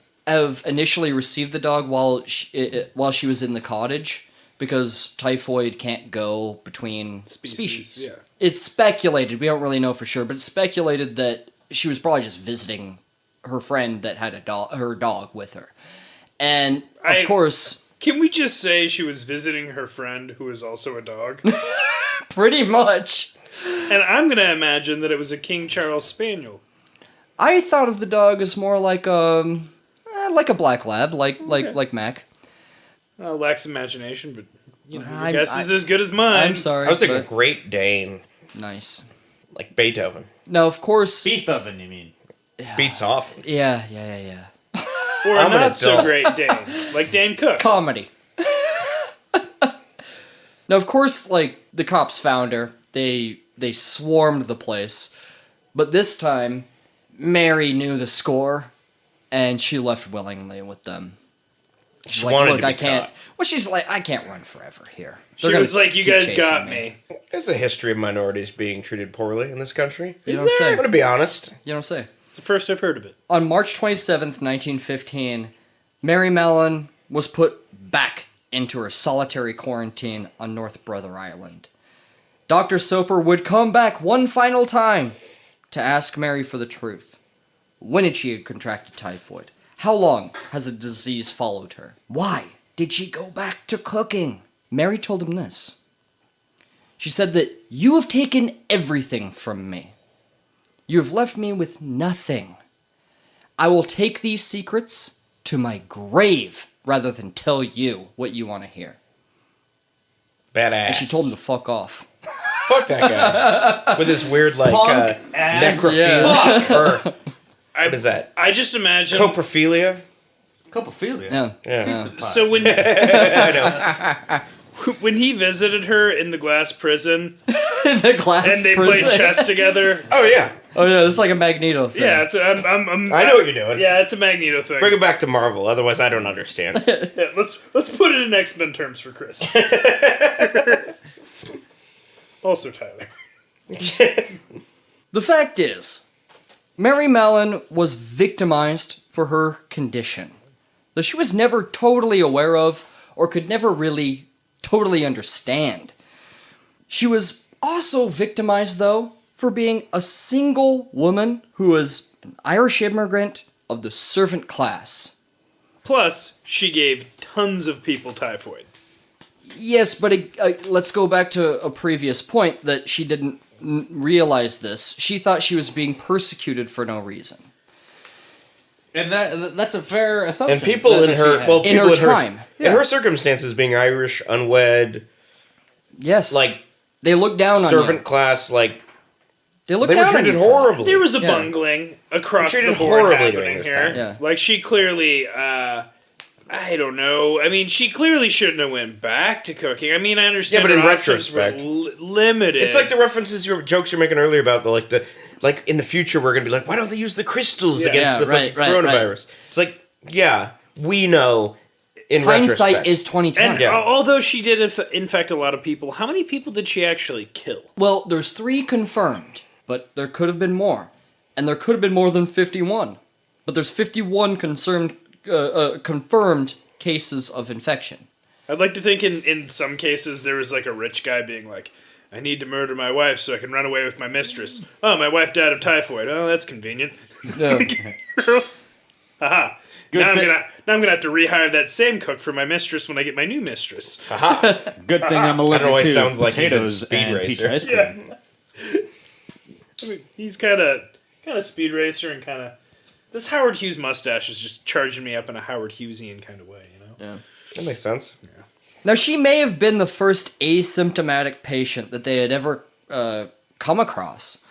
initially received the dog while she was in the cottage, because typhoid can't go between species. Yeah. It's speculated, we don't really know for sure, but it's speculated that she was probably just visiting her friend that had her dog with her. And, of course... Can we just say she was visiting her friend who is also a dog? Pretty much. And I'm going to imagine that it was a King Charles Spaniel. I thought of the dog as more like a black lab, like Mac. Lacks imagination, but your guess is as good as mine. I'm sorry. I was thinking Great Dane. Nice. Like Beethoven. Now, of course... Beethoven, you mean? Beats off. Yeah. Or I'm an not so adult. great Dane, like Dane Cook. Comedy. Now, of course, like, the cops found her. They swarmed the place. But this time, Mary knew the score, and she left willingly with them. She's like, wanted look, to be I can't... caught. Well, she's like, I can't run forever here. She was like, you guys got me. There's a history of minorities being treated poorly in this country. You don't say. I'm going to be honest. You don't say. It's the first I've heard of it. On March 27th, 1915, Mary Mallon was put back into her solitary quarantine on North Brother Island. Dr. Soper would come back one final time to ask Mary for the truth. When had she contracted typhoid? How long has the disease followed her? Why did she go back to cooking? Mary told him this. She said that you have taken everything from me. You have left me with nothing. I will take these secrets to my grave, rather than tell you what you want to hear. Badass. And she told him to fuck off. Fuck that guy. With his weird, like, Punk ass. necrophilia. Fuck. What is that? I just imagine. Coprophilia? Copophilia. Yeah. Yeah. So when I know. when he visited her in the glass prison The glass and they prison. played chess together, Oh, yeah. Oh yeah, it's like a Magneto thing. yeah, it's I know what you're doing. Yeah, it's a Magneto thing. Bring it back to Marvel, otherwise I don't understand. Yeah, let's put it in X-Men terms for Chris. Also, Tyler. The fact is, Mary Mallon was victimized for her condition, though she was never totally aware of or could never really totally understand. She was also victimized, though, for being a single woman who was an Irish immigrant of the servant class. Plus, she gave tons of people typhoid. Yes, but let's go back to a previous point that she didn't realize this. She thought she was being persecuted for no reason. And that's a fair assumption. And people that in she her, had. well, In people her in her, time. in her circumstances, being Irish, unwed, Yes. like, they look down on servant you. class, like, They look they were down on treated you for that. horribly. There was a Yeah. bungling across Treated the board horribly during happening this here. time. Yeah. Like, she clearly, I don't know. I mean, she clearly shouldn't have went back to cooking. I mean, I understand. Yeah, but in her options were retrospect. limited. It's like the references, your jokes you're making earlier about like in the future we're gonna be like, why don't they use the crystals Yeah. against Yeah, the right, fucking right, coronavirus? It's like, yeah, we know. In Hindsight retrospect. is 2020. And Yeah. although she did infect a lot of people, how many people did she actually kill? Well, there's 3 confirmed, but there could have been more. And there could have been more than 51. But there's 51 confirmed cases of infection. I'd like to think in some cases there was like a rich guy being like, I need to murder my wife so I can run away with my mistress. Oh, my wife died of typhoid. Oh, that's convenient. Haha. Now I'm gonna have to rehire that same cook for my mistress when I get my new mistress. Good thing I'm I don't know why allergic it to sounds like he's a potatoes speed and peach racer. ice cream. Yeah. I mean, he's kind of speed racer and kind of this Howard Hughes mustache is just charging me up in a Howard Hughesian kind of way, you know. Yeah. That makes sense. Now, she may have been the first asymptomatic patient that they had ever come across.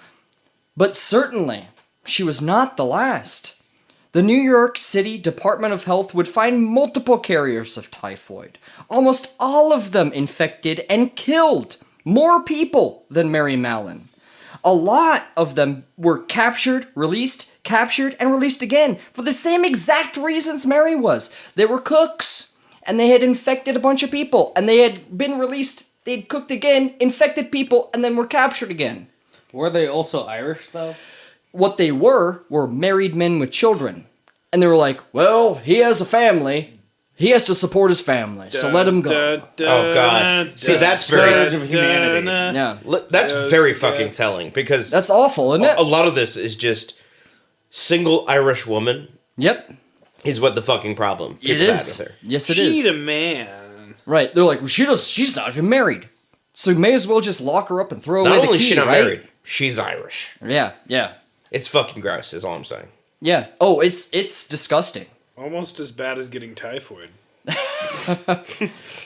But certainly, she was not the last. The New York City Department of Health would find multiple carriers of typhoid. Almost all of them infected and killed more people than Mary Mallon. A lot of them were captured, and released again for the same exact reasons Mary was. They were cooks, and they had infected a bunch of people, and they had been released, they'd cooked again, infected people, and then were captured again. Were they also Irish, though? What they were married men with children. And they were like, well, he has a family. He has to support his family, so let him go. Oh, God. See, that's very- Scourge of humanity. Yeah. That's very fucking telling because That's awful, isn't a it? lot of this is just single Irish woman Yep. is what the fucking problem It people had is. with her. Yes, it She is. need a man. Right. They're like, well, she's not even married. So you may as well just lock her up and throw Not away the only key, is she not right? married, she's Irish. Yeah, yeah. It's fucking gross, is all I'm saying. Yeah. Oh, it's disgusting. Almost as bad as getting typhoid.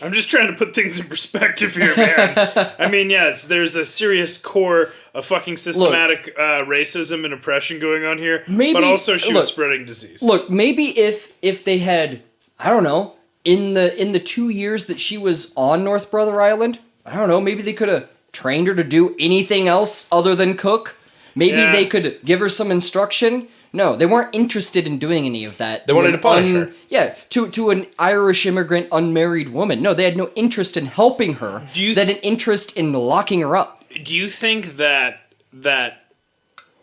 I'm just trying to put things in perspective here, man. I mean, yes, there's a serious core of fucking systematic racism and oppression going on here, Maybe- but also she was look, spreading disease. Look, maybe if they had, I don't know, in the 2 years that she was on North Brother Island, I don't know, maybe they could have trained her to do anything else other than cook. Maybe Yeah. they could give her some instruction. No, they weren't interested in doing any of that. They wanted an to punish her. Yeah, to an Irish immigrant unmarried woman. No, they had no interest in helping her. They had an interest in locking her up. Do you think that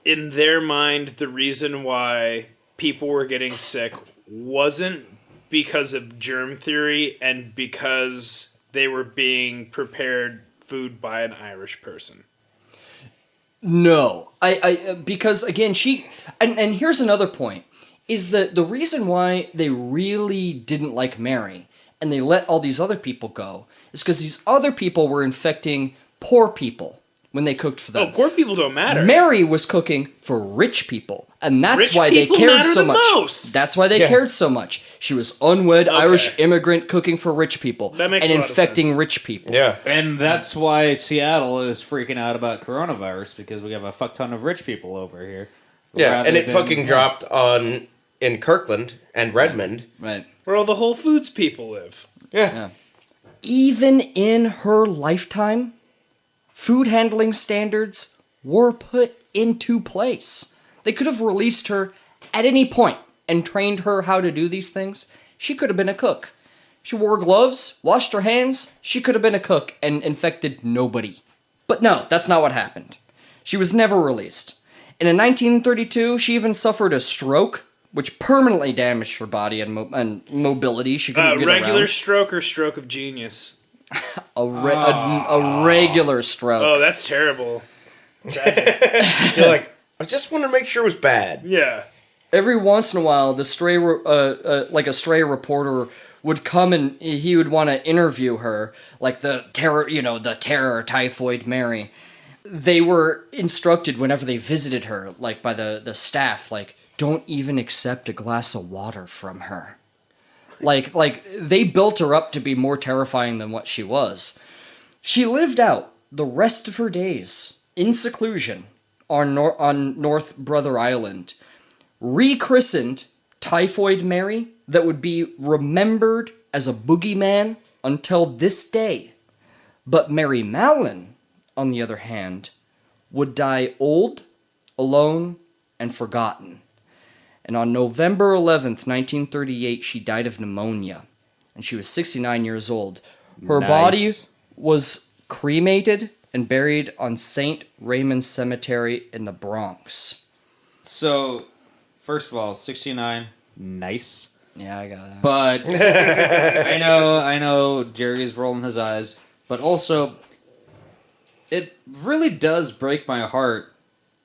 in their mind the reason why people were getting sick wasn't because of germ theory and because they were being prepared food by an Irish person? No, I because again and here's another point is that the reason why they really didn't like Mary and they let all these other people go is because these other people were infecting poor people when they cooked for them. Oh, poor people don't matter. Mary was cooking for rich people, and that's Rich why they people cared matter so the much. most. That's why they cared so much. She was unwed Irish immigrant cooking for rich people That makes and a lot of infecting sense. rich people. Yeah. And that's why Seattle is freaking out about coronavirus, because we have a fuck ton of rich people over here. Yeah, Rather and it than- fucking dropped in Kirkland and Redmond. Right. Where all the Whole Foods people live. Yeah. Even in her lifetime, food handling standards were put into place. They could have released her at any point and trained her how to do these things. She could have been a cook. She wore gloves, washed her hands. She could have been a cook and infected nobody. But no, that's not what happened. She was never released. And in 1932, she even suffered a stroke, which permanently damaged her body and mobility. She couldn't get Regular around. stroke or stroke of genius? A regular stroke. Oh, that's terrible. You're like, I just want to make sure it was bad. Yeah. Every once in a while, the stray, a stray reporter would come and he would want to interview her, like the terror Typhoid Mary. They were instructed whenever they visited her, like by the staff, like, don't even accept a glass of water from her. Like they built her up to be more terrifying than what she was. She lived out the rest of her days in seclusion on North Brother Island, rechristened Typhoid Mary, that would be remembered as a boogeyman until this day. But Mary Mallon, on the other hand, would die old, alone, and forgotten. And on November 11th, 1938, she died of pneumonia. And she was 69 years old. Her body was cremated and buried on St. Raymond's Cemetery in the Bronx. So, first of all, 69, nice. Yeah, I got that. But I know Jerry's rolling his eyes, but also it really does break my heart.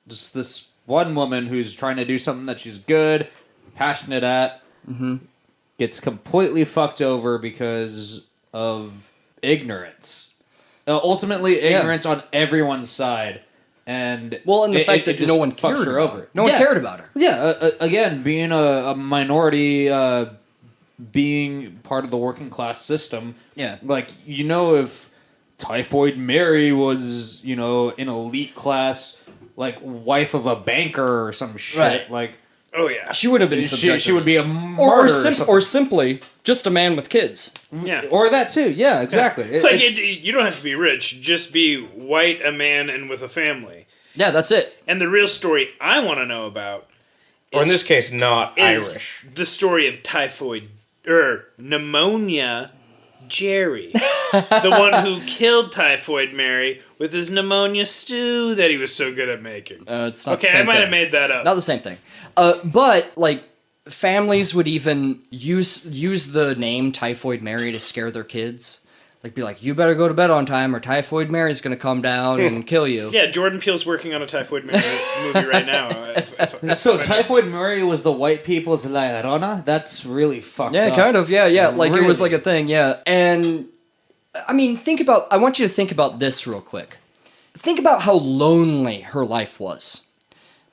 Just this one woman who's trying to do something that she's good, passionate at, gets completely fucked over because of ignorance. Ultimately, ignorance on everyone's side. And the fact that no one fucks cared her about over. her. No one cared about her. Yeah, again, being a minority, being part of the working class system. Yeah. Like, if Typhoid Mary was, an elite class, like, wife of a banker or some shit, Right. like... Oh, yeah. She would have been subjected. She would be a martyr. Or simply just a man with kids. Yeah. Or that, too. Yeah, exactly. You don't have to be rich. Just be white, a man, and with a family. Yeah, that's it. And the real story I want to know about Or in this case, not is Irish. the story of pneumonia Jerry. The one who killed Typhoid Mary with his pneumonia stew that he was so good at making. It's not the Okay, I same might thing. have made that up. Not the same thing. But, like, families would even use the name Typhoid Mary to scare their kids. Like, be like, you better go to bed on time or Typhoid Mary's going to come down and kill you. Yeah, Jordan Peele's working on a Typhoid Mary movie right now. So Typhoid Mary was the white people's La Llorona? That's really fucked up. Yeah, kind of, yeah. Like, it was Really? like a thing, yeah. And, I mean, I want you to think about this real quick. Think about how lonely her life was.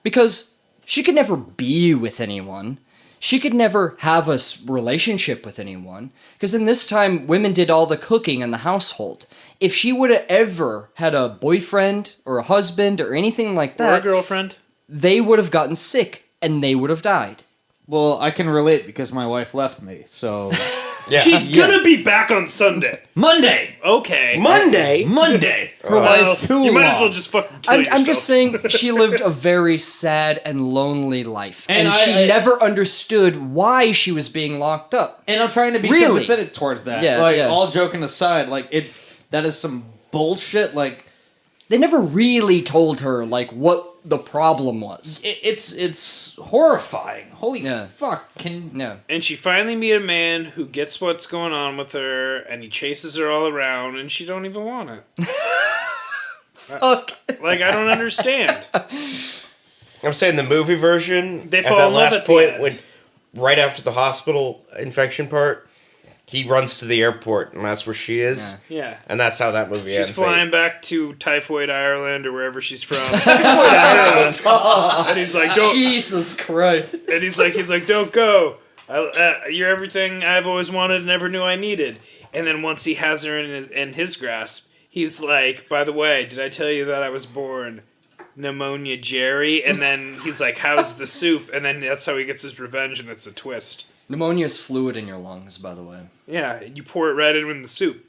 Because she could never be with anyone. She could never have a relationship with anyone. Because in this time, women did all the cooking in the household. If she would have ever had a boyfriend or a husband or anything like Or a that, girlfriend. they would have gotten sick and they would have died. Well, I can relate because my wife left me, so... Yeah. She's gonna be back on Sunday. Monday! Okay. Monday? Monday! Her Well, life too you might as long. well just fucking kill yourself. I'm just saying she lived a very sad and lonely life. And, she I- never understood why she was being locked up. And I'm trying to be Really? sympathetic towards that. Yeah, like, yeah. all joking aside, like, that is some bullshit, like... They never really told her, like, what the problem was. It's horrifying. Holy Yeah. fuck. Yeah. And she finally meet a man who gets what's going on with her, and he chases her all around, and she don't even want it. Fuck. Like, I don't understand. I'm saying the movie version, They at fall that in love last at the point, end. when right after the hospital infection part, he runs to the airport, and that's where she is. Yeah. And that's how that movie ends. She's flying back to Typhoid Ireland or wherever she's from. And he's like, "Don't." Jesus Christ! And he's like, "Don't go. You're everything I've always wanted and never knew I needed." And then once he has her in his grasp, he's like, "By the way, did I tell you that I was born pneumonia Jerry?" And then he's like, "How's the soup?" And then that's how he gets his revenge, and it's a twist. Pneumonia is fluid in your lungs, by the way. Yeah, you pour it right in the soup.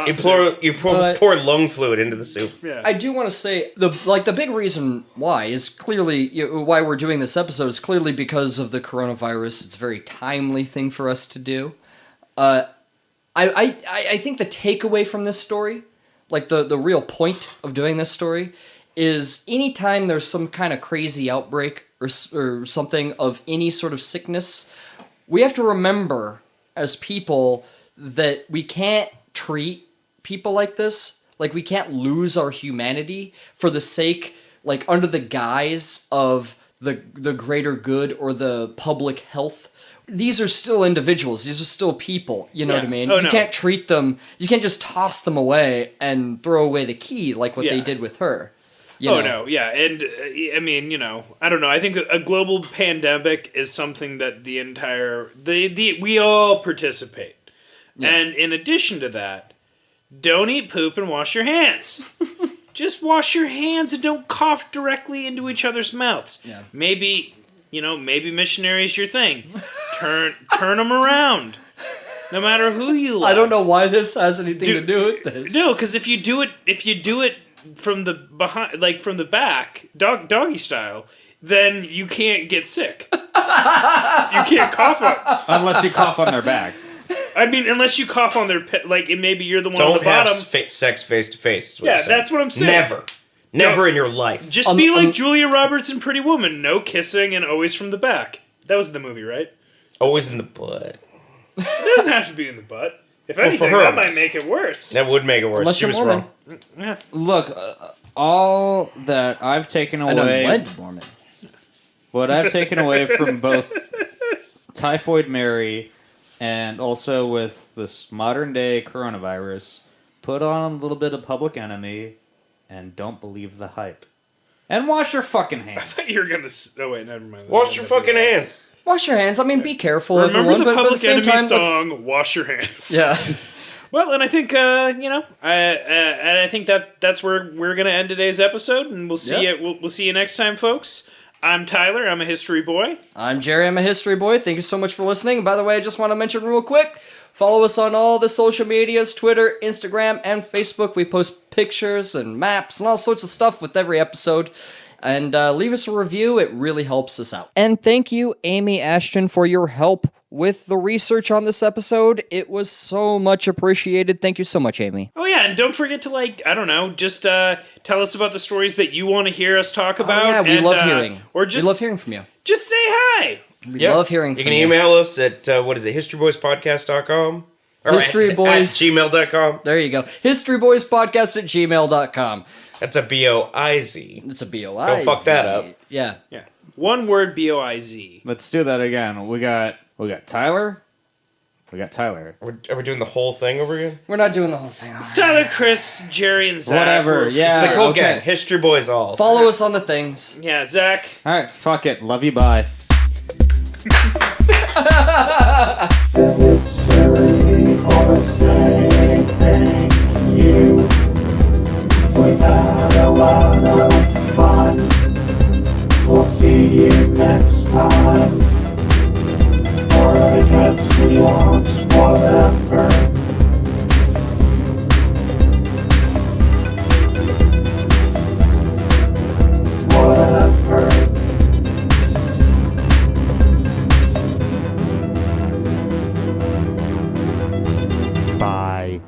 You pour lung fluid into the soup. Yeah. I do want to say the big reason why is clearly why we're doing this episode is clearly because of the coronavirus. It's a very timely thing for us to do. I think the takeaway from this story, like the real point of doing this story, is anytime there's some kind of crazy outbreak or something of any sort of sickness, we have to remember as people that we can't treat people like this. Like, we can't lose our humanity for the sake, like, under the guise of the greater good or the public health. These are still individuals. These are still people. You know what I mean? You can't treat them. You can't just toss them away and throw away the key like what they did with her. No, yeah. And, I mean, I don't know. I think a global pandemic is something that we all participate. Yes. And in addition to that, don't eat poop and wash your hands. Just wash your hands and don't cough directly into each other's mouths. Yeah. Maybe missionary is your thing. Turn them around. No matter who you love. I don't know why this has anything to do with this. No, because if you do it from the behind, like from the back, doggy style, then you can't get sick. You can't cough unless you cough on their back. I mean, unless you cough on their like, maybe you're the one on the bottom. Don't have sex face to face. Yeah, that's what I'm saying. Never in your life. Just be like Julia Roberts in Pretty Woman. No kissing and always from the back. That was the movie, right? Always in the butt. It doesn't have to be in the butt. If anything, that might make it worse. That would make it worse. Unless she was wrong. Yeah. Look, all that I've taken away... What I've taken away from both Typhoid Mary and also with this modern-day coronavirus, put on a little bit of Public Enemy and don't believe the hype. And wash your fucking hands. I thought you were going to... Oh, wait, never mind. Wash your fucking hands. Wash your hands. I mean, be careful. Remember everyone, the Public at the same Enemy time, song, Wash Your Hands. Yeah. Well, and I think, and I think that's where we're going to end today's episode, and we'll see you. We'll see you next time, folks. I'm Tyler. I'm a history boy. I'm Jerry. I'm a history boy. Thank you so much for listening. By the way, I just want to mention real quick, follow us on all the social medias, Twitter, Instagram, and Facebook. We post pictures and maps and all sorts of stuff with every episode. And leave us a review. It really helps us out. And thank you, Amy Ashton, for your help with the research on this episode. It was so much appreciated. Thank you so much, Amy. Oh, yeah, and don't forget to, just tell us about the stories that you want to hear us talk about. Yeah, we love hearing. Or just, we love hearing from you. Just say hi. We love hearing from you. You can email us at, HistoryBoizPodcast.com. HistoryBoiz. At gmail.com. There you go. HistoryBoizPodcast@gmail.com. That's a B-O-I-Z. It's a B-O-I-Z. Don't fuck that up. Yeah. One word, B-O-I-Z. Let's do that again. We got Tyler. We got Tyler. Are we doing the whole thing over again? We're not doing the whole thing. It's Tyler, Chris, Jerry, and Zach. Whatever, yeah. It's the whole gang. History Boys all. Follow us on the things. Yeah, Zach. All right, fuck it. Love you, bye. We've had a lot of fun. We'll see you next time. Or I guess we won't, whatever. Whatever. Bye.